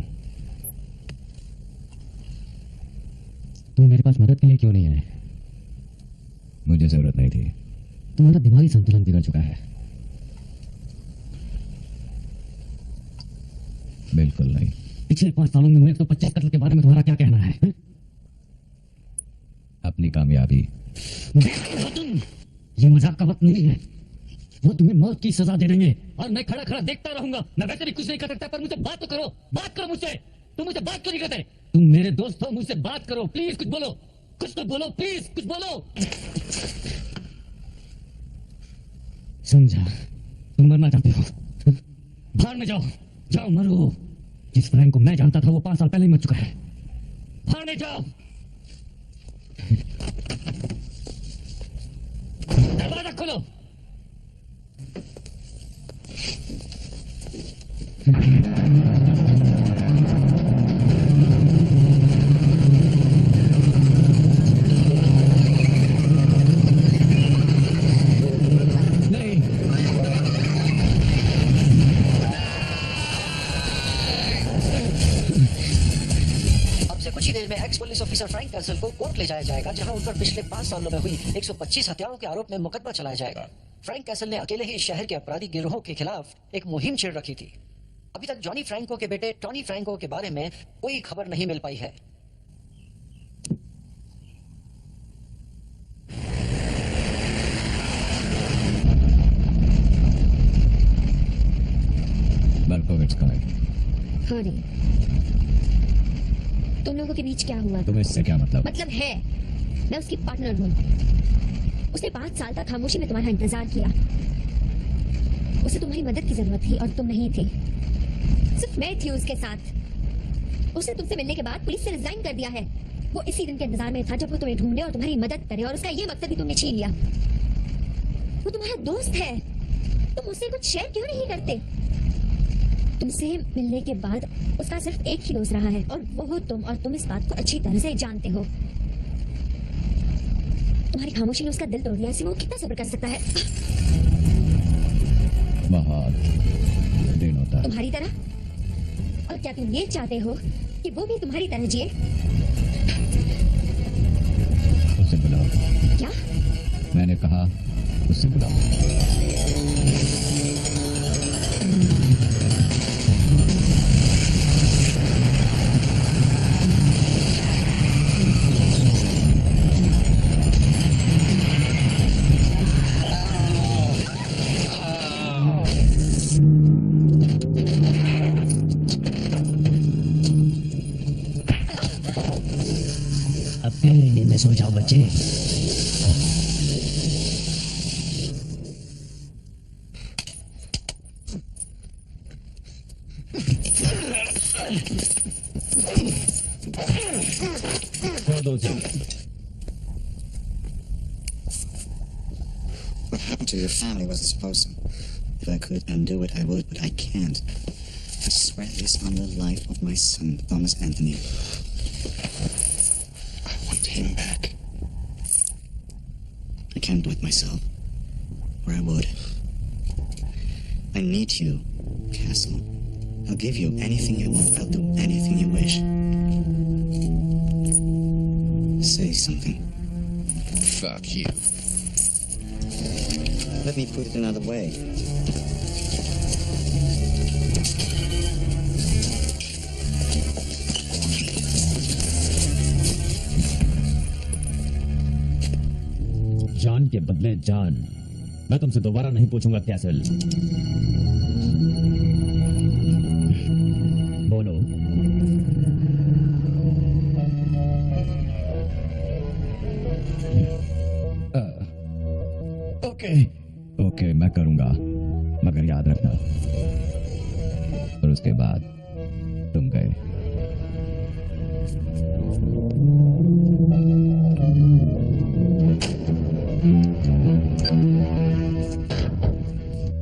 तुम मेरे पास मदद के लिए क्यों नहीं आए? मुझे जरूरत नहीं थी। तुम्हारा दिमागी संतुलन बिगड़ चुका है। बिल्कुल नहीं। पिछले 5 सालों में हुए 125 कत्ल के बारे में तुम्हारा क्या कहना है? अपनी कामयाबी। तुम, ये मजाक का वक्त नहीं है। वो तुम्हें मौत की सजा दे देंगे और मैं खड़ा खड़ा देखता रहूंगा। मैं वैसे भी कुछ नहीं कर सकता, पर मुझसे बात तो करो। बात करो मुझसे। तुम मुझसे बात क्यों नहीं करते? तुम मेरे दोस्त हो, मुझसे बात करो प्लीज। कुछ बोलो, कुछ तो बोलो प्लीज, कुछ बोलो। समझा, तुम मरना चाहते हो। बाहर में जाओ, जाओ मरो। जिस फ्रैंक को मैं जानता था वो 5 साल पहले ही मर चुका है। बाहर में जाओ। दरवाजा खोलो। कुछ ही देर में x police officer Frank castle को कोर्ट ले जाया जाएगा, जहां उन पर पिछले 5 सालों में हुई 125 हत्याओं के आरोप में मुकदमा चलाया जाएगा। फ्रैंक कैसल ने अकेले ही इस शहर के अपराधी गिरोहों के खिलाफ एक मुहिम छेड़ रखी थी। अभी तक जॉनी फ्रैंको के बेटे टॉनी फ्रैंको के बारे में कोई खबर नहीं मिल पाई है। बर्कोविच का है। हाँ रे, तुम लोगों के बीच क्या हुआ? तुम्हें इससे क्या मतलब? मतलब है, मैं उसकी पार्टनर हूँ। उसने 5 साल तक खामोशी में तुम्हारा इंतजार किया। उसे तुम्हारी मदद की जरूरत थी और तुम नहीं थे। सिर्फ मैं थी उसके साथ। उसने तुमसे मिलने के बाद पुलिस से रिजाइन कर दिया है। वो इसी दिन के इंतजार में था जब वो तुम्हें ढूंढे और तुम्हारी मदद करे, और उसका ये मकसद भी तुमने छीन लिया। वो तुम्हारा दोस्त है, तुम उससे कुछ शेयर क्यों नहीं करते? तुमसे मिलने के बाद उसका सिर्फ एक ही दोस्त रहा है, और वो हो तुम, और तुम इस बात को अच्छी तरह से जानते हो। तुम्हारी खामोशी ने उसका दिल तोड़ दिया। ऐसे वो कितना सब्र कर सकता है? बहुत दिन होता है। तुम्हारी तरह? और क्या तुम ये चाहते हो कि वो भी तुम्हारी तरह जिए? उसे बुलाओ। क्या? मैंने कहा उसे बुलाओ। में सो जाओ बच्चे। What happened to your family wasn't supposed to. If I could undo it, I would, but I can't. I swear this on the life of my son, Thomas Anthony. I want him back. I can't do it myself, or I would. I need you, Castle. I'll give you anything you want. I'll do anything you wish. Say something. Fuck you. Let me put it another way. जान के बदले जान, मैं तुमसे दोबारा नहीं पूछूंगा castle. बोलो। ओके ओके, मैं करूंगा, मगर याद रखना। और उसके बाद तुम गए।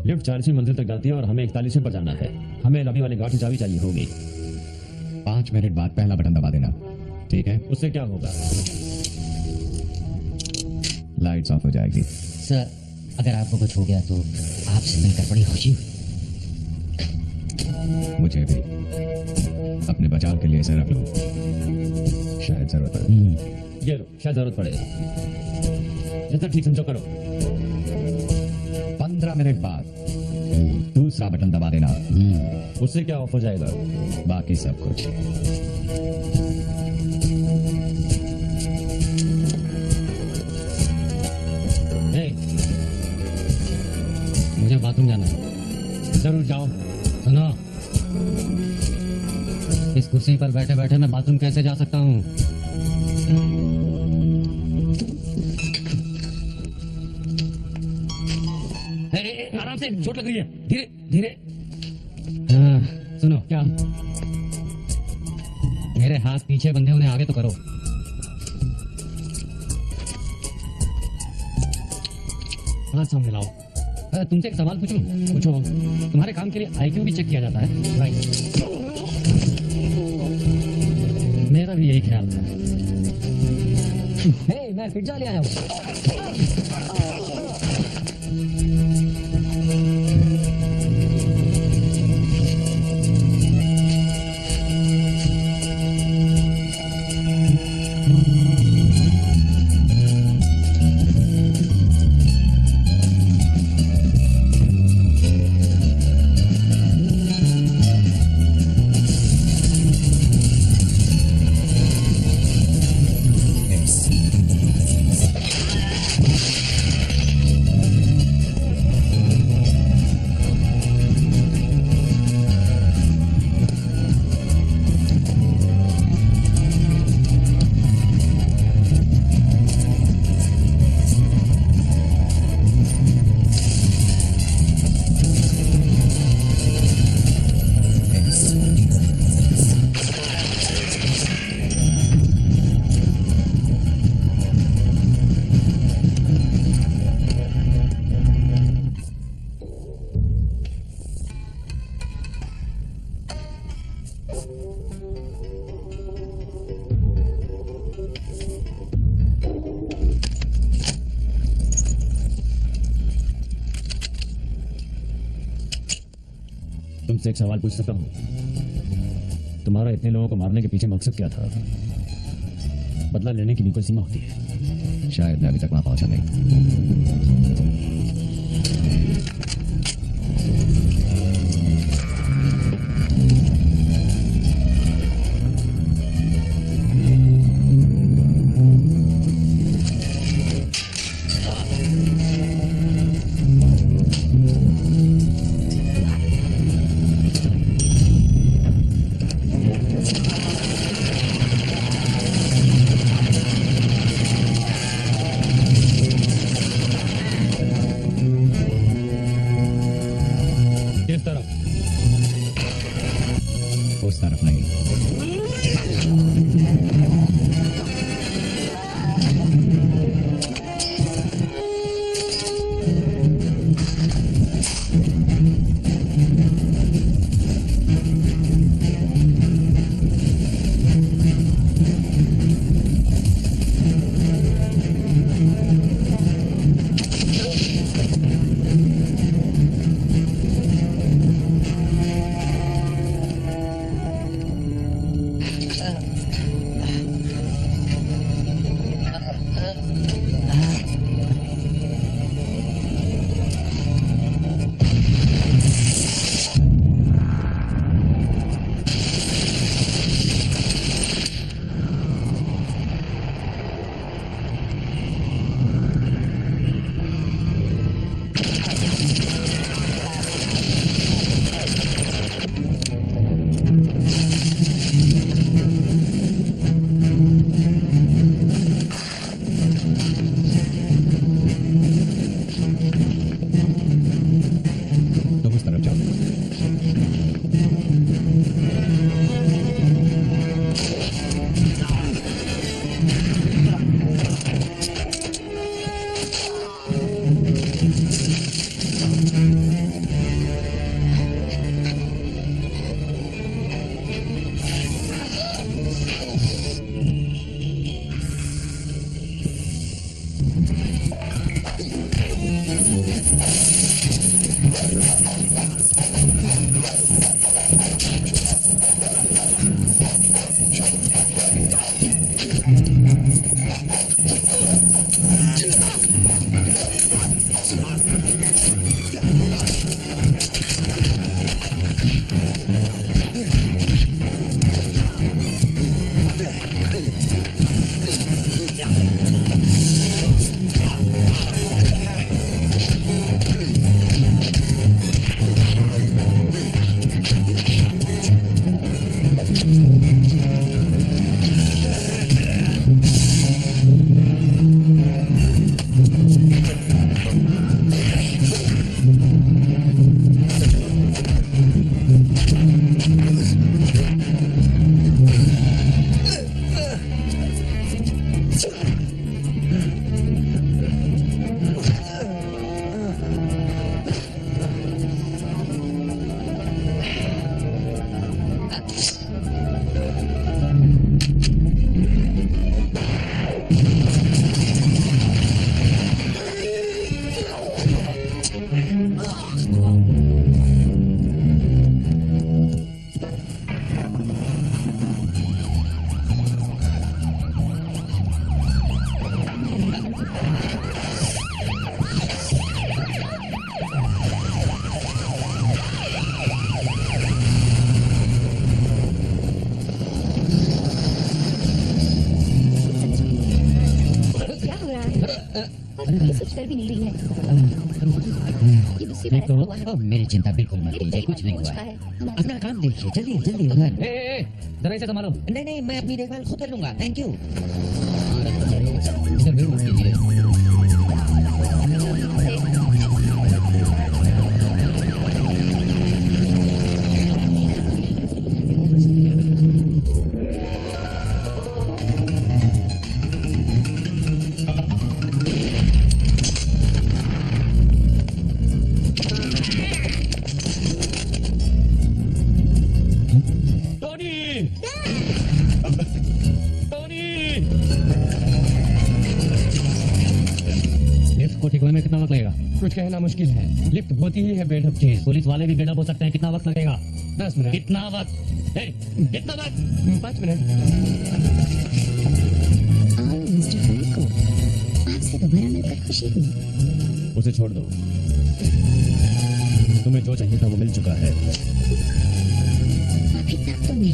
लिफ्ट 40वीं मंजिल तक जाती है और हमें 41वें पर जाना है। हमें लॉबी वाले गार्ड की चाबी चाहिए होगी। 5 मिनट बाद पहला बटन दबा देना, ठीक है? उससे क्या होगा? लाइट्स ऑफ हो जाएगी। सर, अगर आपको कुछ हो गया तो आपसे मिलकर बड़ी खुशी हुई। मुझे भी। अपने बचाव के लिए इसे रख लो, शायद जरूरत पड़े। ये लो, शायद जरूरत पड़े। जितना ठीक समझो करो। 15 मिनट बाद दूसरा बटन दबा देना। उससे क्या ऑफ हो जाएगा? बाकी सब कुछ। मुझे बाथरूम जाना है। जरूर जाओ। सुनो, इस कुर्सी पर बैठे बैठे मैं बाथरूम कैसे जा सकता हूँ? आराम से, चोट लग रही है। धीरे धीरे। हाँ, सुनो, क्या मेरे हाथ पीछे बंधे, उन्हें आगे तो करो। हाथ सामने लाओ। तुमसे एक सवाल पूछूं? पूछो। तुम्हारे काम के लिए आईक्यू भी चेक किया जाता है? राइट। मेरा भी यही ख्याल था। मैं पिज्जा ले आया हूँ। तुमसे एक सवाल पूछ सकता हूँ? तुम्हारा इतने लोगों को मारने के पीछे मकसद क्या था? बदला लेने की भी कोई सीमा होती है। शायद मैं अभी तक वहां पहुंचा नहीं। किस तरफ? उस तरफ नहीं। तुम उस तरफ जाओ। क्या हो रहा है? ये कुछ कर भी नहीं रही है। ये दूसरी बार ऐसा हुआ है। ओह, मेरी चिंता बिल्कुल मत मेरे कीजिए, पेट कुछ में नहीं हुआ पूछता है। है। अपना काम देखिए, जल्दी जल्दी उधर। जरा इसे संभालो। नहीं नहीं, मैं अपनी देखभाल खुद कर लूंगा, थैंक यू। इधर भी मत कीजिए। टोनी! टोनी! लिफ्ट को ठीक होने में कितना वक्त लगेगा? कुछ कहना मुश्किल है, लिफ्ट होती ही है बेढप चीज। पुलिस वाले भी बेडअप हो सकते हैं, कितना वक्त लगेगा? 10 मिनट। कितना वक्त? ए, कितना वक्त? 5 मिनट। आओ मिस्टर फ्रैंको, आपसे दोबारा मिलकर खुशी हुई। उसे छोड़ दो। तुम्हें जो चाहिए था वो मिल चुका है। अभी तक तो नहीं।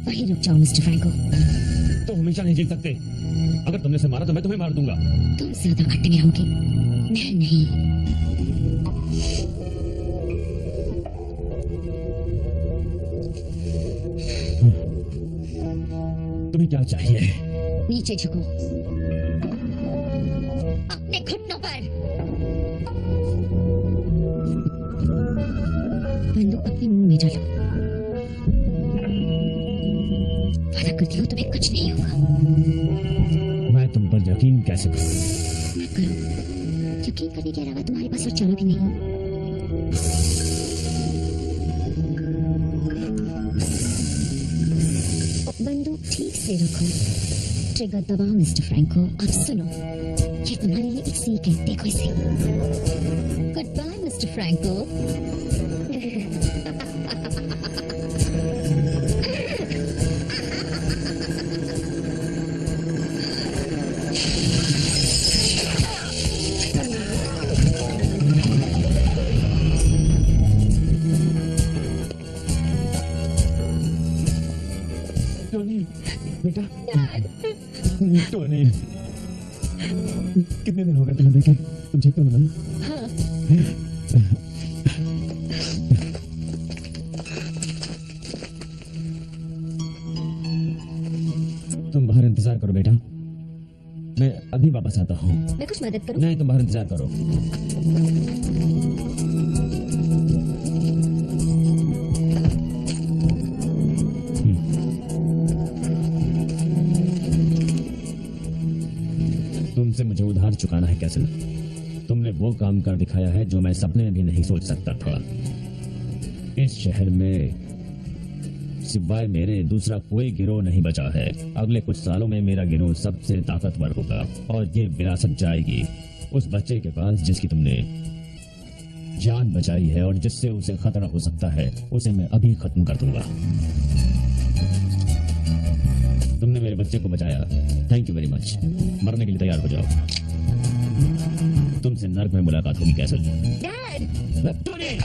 वहीं रुक जाओ मिस्टर फ्रैंको। तो हमेशा नहीं जीत सकते। अगर तुमने से मारा तो मैं तुम्हें मार दूंगा। तुम ज्यादा खट्टे में रहोगे, मैं नहीं। तुम्हें क्या चाहिए? नीचे झुको, अपने घुटनों पर। बंदूक अपने मुंह में डालो। वादा करती हूँ तुम्हें कुछ नहीं होगा। मैं तुम पर यकीन कैसे करूं? मत करो, यकीन करने के अलावा तुम्हारे पास और चारा भी नहीं। बंदूक ठीक से रखो, ट्रिगर दबाओ मिस्टर फ्रैंको। अब सुनो, ये तुम्हारे लिए एक सीख है, देखो इसे। Goodbye mister Franco. Tony, बेटा। टोनी, कितने दिन हो गए तुम्हें देखे? तुम ठीक तो हो ना? तुम बाहर इंतजार करो बेटा, मैं अभी वापस आता हूँ। मैं कुछ मदद करूं? नहीं, तुम बाहर इंतजार करो। तुमसे मुझे उधार चुकाना है कैसल। तुमने वो काम कर दिखाया है जो मैं सपने में भी नहीं सोच सकता था। इस शहर में सिवाय मेरे दूसरा कोई गिरोह नहीं बचा है। अगले कुछ सालों में मेरा गिरोह सबसे ताकतवर होगा और ये विरासत जाएगी उस बच्चे के पास जिसकी तुमने जान बचाई है और जिससे उसे खतरा हो सकता है। उसे मैं अभी खत्म कर दूंगा। तुमने मेरे बच्चे को बचाया, थैंक यू वेरी मच। मरने के लिए तैयार हो जाओ। तुमसे नर्क में मुलाकात होगी कैसल। डैड! टोनी!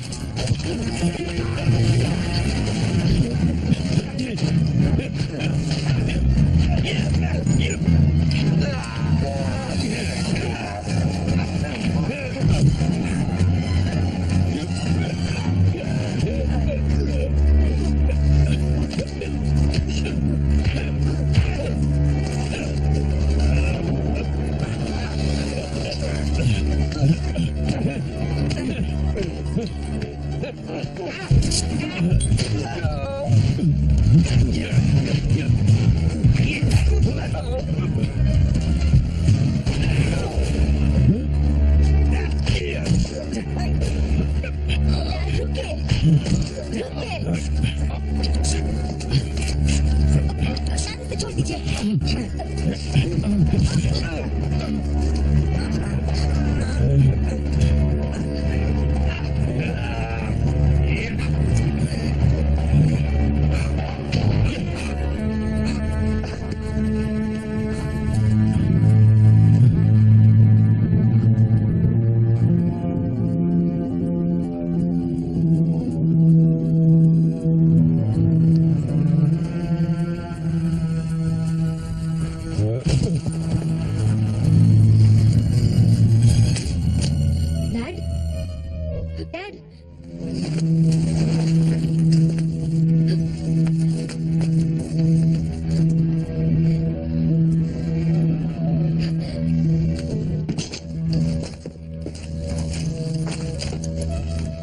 छोड़ दीजिए।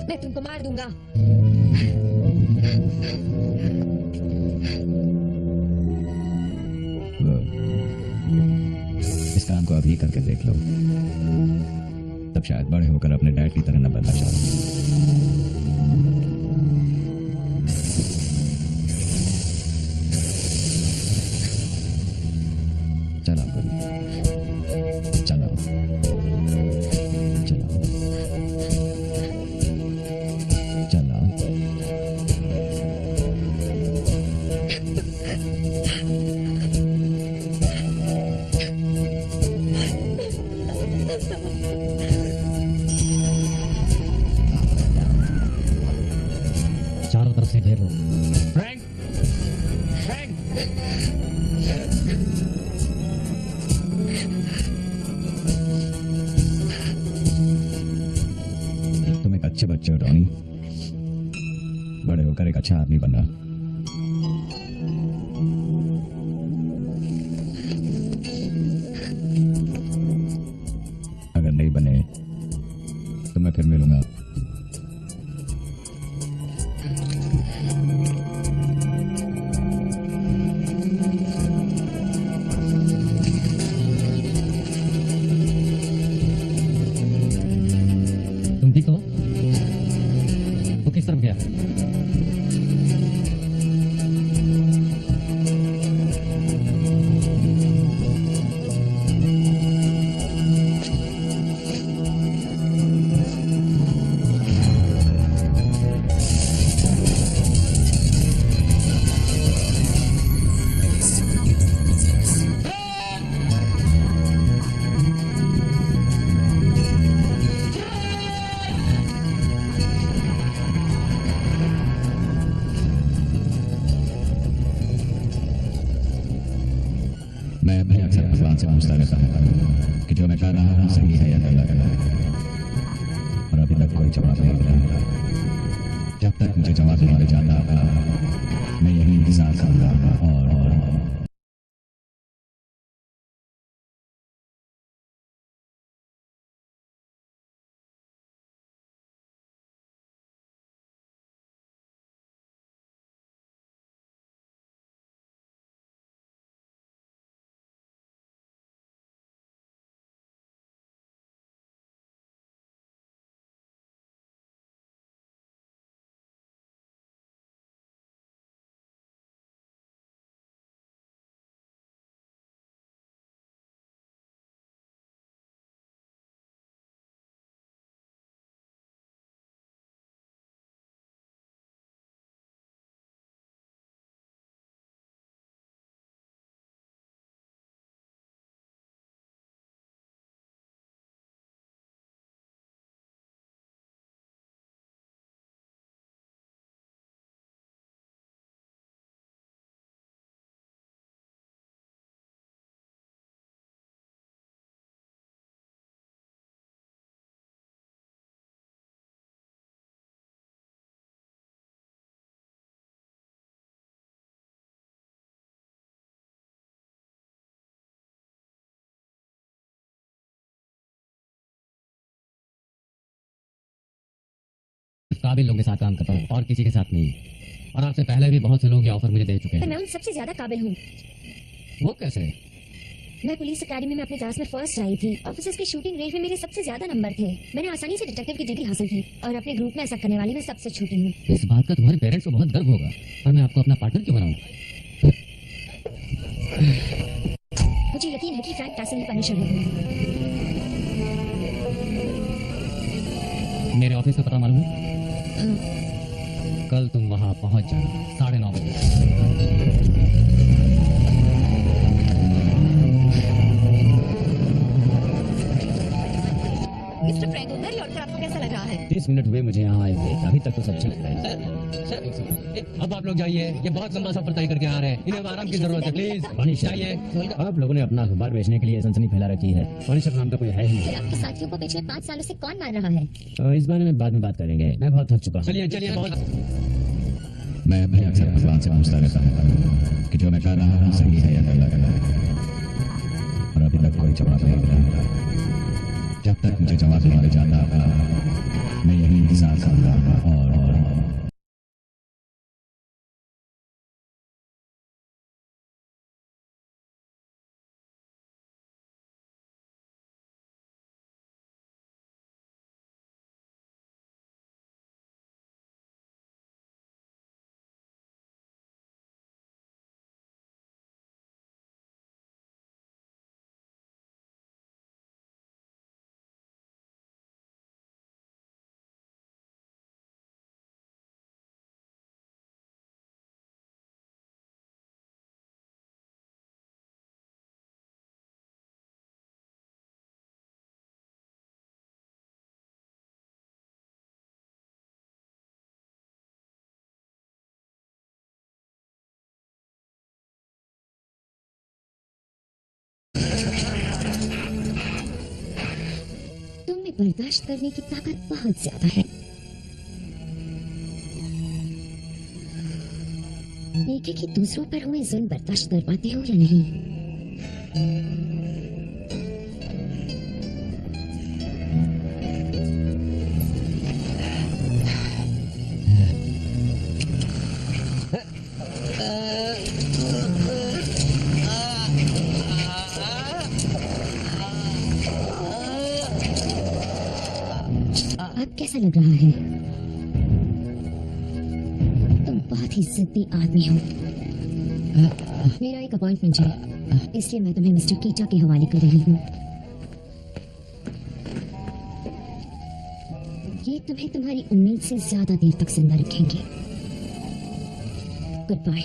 मैं तुमको मार दूंगा। इस काम को अभी करके देख लो, तब शायद बड़े होकर अपने डैड की तरह न बनना चाहो। चलो चलो चलो चलो। चारों तरफ से घेर लो। फ्रैंक! फ्रैंक! तुम एक अच्छे बच्चे हो टॉनी, बड़े होकर एक अच्छा आदमी बनना। फिर मिलूंगा। तुम ठीक हो? वो किस तरफ गया? मैं भी अक्सर भगवान से पूछता रहता हूँ कि जो मैं कर रहा हूँ सही है या गलत है, और अभी तक कोई जवाब नहीं मिला। जब तक मुझे जवाब नहीं मिल जाता मैं यही इंतजार करूंगा। और काबिल लोगों के साथ काम करता हूँ और किसी के साथ नहीं। और आपसे पहले भी बहुत से लोग ये ऑफर मुझे दे चुके पर हैं। मैं उन सबसे ज्यादा काबिल हूँ। वो कैसे? मैं पुलिस अकेडमी में अपने क्लास में फर्स्ट आई थी। ऑफिसर्स की शूटिंग रेंज में मेरे सबसे ज्यादा नंबर थे। मैंने आसानी से डिटेक्टिव की डिग्री हासिल की और अपने ग्रुप में ऐसा करने वाली मैं सबसे छोटी हूँ। इस बात का तुम्हारे पेरेंट्स को बहुत गर्व होगा, पर मैं आपको अपना पार्टनर क्यों बनाऊं? मुझे यकीन है कि फ्रैंक कैसल ही पनिशर है। मेरे ऑफिस का पता मालूम है? कल तुम वहां पहुंच जाना 9:30 बजे। मिस्टर फ्रैंक उधर लौटकर आपको कैसा लग रहा है? 30 मिनट हुए मुझे यहाँ आए हुए, अभी तक तो सब ठीक है। अब आप लोग जाइए, ये बहुत लंबा सफर तय करके आ रहे हैं, इन्हें आराम की जरूरत है। प्लीज पनिशर, जाइए। आप लोगों ने अपना अखबार बेचने के लिए सनसनी फैला रखी है। पनिशर नाम का कोई है ही नहीं। फिर आपके साथियों को पिछले 5 सालों से कौन मार रहा है? इस बारे में बाद में बात करेंगे, मैं बहुत थक चुका हूँ। चलिए चलिए, बहुत मैं भी अक्सर भगवान से पूछता रहता हूँ कि जो मैं कर रहा हूँ सही है या गलत है, और अभी तक कोई जवाब नहीं मिला। जब तक मुझे जवाब नहीं मिल जाता मैं यही इंतजार करूंगा। और तुम में बर्दाश्त करने की ताकत बहुत ज्यादा है। देखे कि दूसरों पर हुए जुल्म बर्दाश्त कर पाते हो या नहीं। कैसा लग रहा है? तुम बहुत ही जिद्दी आदमी हो। मेरा एक अपॉइंटमेंट है, इसलिए मैं तुम्हें मिस्टर कीटा के हवाले कर रही हूँ। ये तुम्हें तुम्हारी उम्मीद से ज्यादा देर तक जिंदा रखेंगे। Goodbye.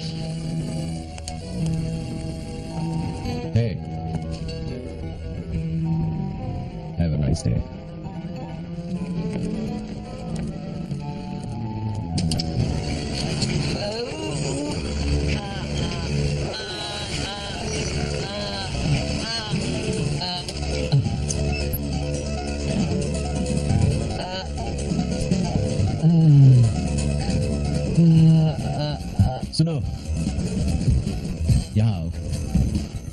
Hey. Have a nice day. सुनो, यहाँ आओ।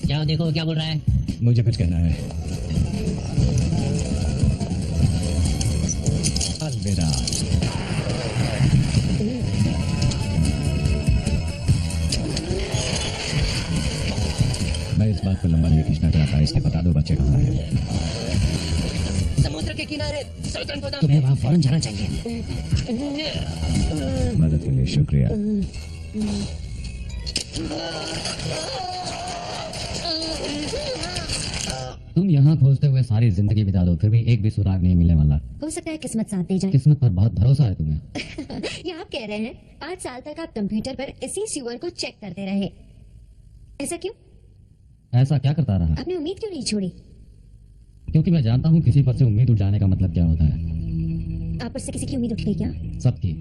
क्या देखो क्या बोल रहा है? मुझे कुछ कहना है। अलविदा। मैं इस बात को लंबा नहीं खींचना चाहता, इसलिए बता दो बच्चे कहाँ हैं। समुद्र के किनारे तुम्हें वहाँ फौरन जाना चाहिए। मदद के लिए शुक्रिया। तुम यहाँ खोजते हुए सारी जिंदगी बिता दो, फिर भी एक भी सुराग नहीं मिलने वाला। हो सकता है किस्मत साथ दे जाए। किस्मत पर बहुत भरोसा है तुम्हें। ये आप कह रहे हैं 8 साल तक आप कंप्यूटर पर इसी सीवर को चेक करते रहे, ऐसा क्यों? ऐसा क्या करता रहा? आपने उम्मीद क्यों नहीं छोड़ी? क्योंकि मैं जानता हूँ किसी पर से उम्मीद उठ जाने का मतलब क्या होता है। आप पर से किसी की उम्मीद उठ गई क्या? सबकी।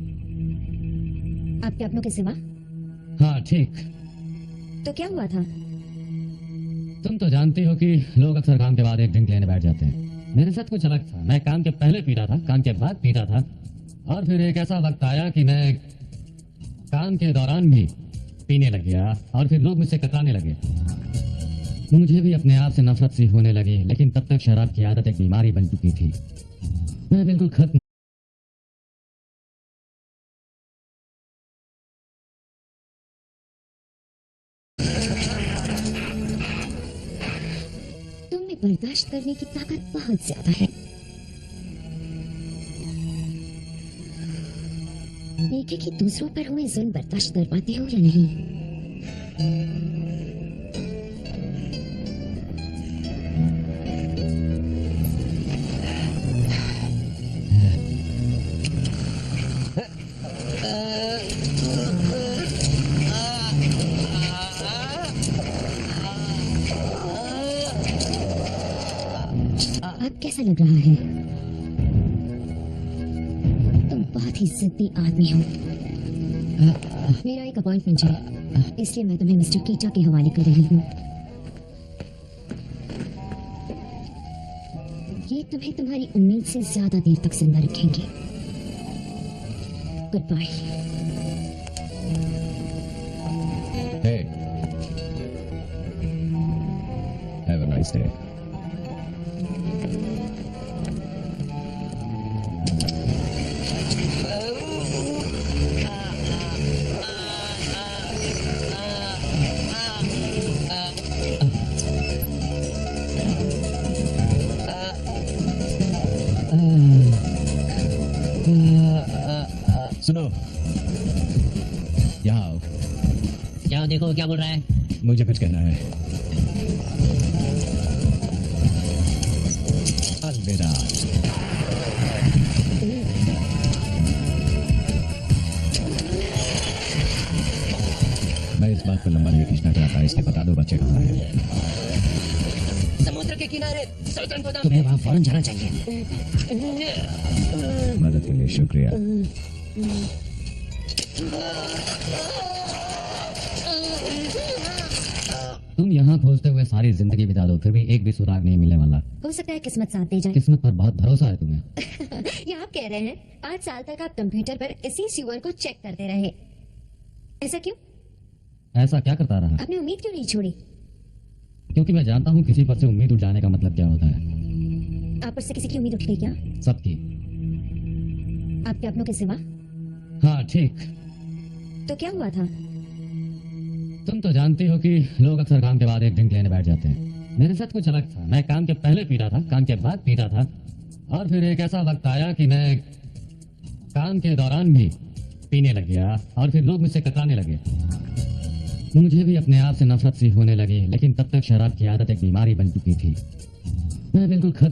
आपके अपनों के सिवा? हाँ ठीक। तो क्या हुआ था? तुम तो जानती हो कि लोग अक्सर काम के बाद एक ड्रिंक लेने बैठ जाते हैं। मेरे साथ कुछ अलग था। मैं काम के पहले पीता था, काम के बाद पीता था, और फिर एक ऐसा वक्त आया कि मैं काम के दौरान भी पीने लग गया, और फिर लोग मुझसे कतराने लगे। मुझे भी अपने आप से नफरत सी होने लगी, लेकिन तब तक शराब की आदत एक बीमारी बन चुकी थी। मैं बिल्कुल खत्म। तुम में बर्दाश्त करने की ताकत बहुत ज्यादा है। देखे कि दूसरों पर हुए जुल्म बर्दाश्त कर पाते हो या नहीं। अब कैसा लग रहा है? तुम बहुत ही जिद्दी आदमी हो। मेरा एक अपॉइंटमेंट है, इसलिए मैं तुम्हें मिस्टर कीटा के हवाले कर रही हूँ। ये तुम्हें तुम्हारी उम्मीद से ज्यादा देर तक जिंदा रखेंगे। Goodbye. Hey. Have a nice day. सुनो, यहाँ आओ। क्या देखो क्या बोल रहा है? मुझे कुछ कहना है। अलविदा। मैं इस बात को लंबा नहीं खींचना चाहता, इसलिए बता दो बच्चे कहाँ हैं। समुद्र के किनारे तुम्हें वहाँ फौरन जाना चाहिए। मदद के लिए शुक्रिया। तुम यहाँ खोजते हुए सारी जिंदगी बिता दो, फिर भी एक भी सुराग नहीं मिलने वाला। हो सकता है किस्मत साथ दे जाए। किस्मत पर बहुत भरोसा है तुम्हें। ये आप कह रहे हैं 8 साल तक आप कंप्यूटर पर इसी सीवर को चेक करते रहे, ऐसा क्यों? ऐसा क्या करता रहा? आपने उम्मीद क्यों नहीं छोड़ी? क्योंकि मैं जानता हूँ किसी पर से उम्मीद उठ जाने का मतलब क्या होता है। आप पर से किसी की उम्मीद उठ गई क्या? सबकी। आपके अपनों के सिवा? हाँ ठीक। तो क्या हुआ था? तुम तो जानती हो कि लोग अक्सर काम के बाद एक ड्रिंक लेने बैठ जाते हैं। मेरे साथ कुछ अलग था। मैं काम के पहले पीता था, काम के बाद पीता था, और फिर एक ऐसा वक्त आया कि मैं काम के दौरान भी पीने लग गया और फिर लोग मुझसे कतराने लगे। मुझे भी अपने आप से नफरत सी होने लगी, लेकिन तब तक शराब की आदत एक बीमारी बन चुकी थी। मैं बिल्कुल खत्म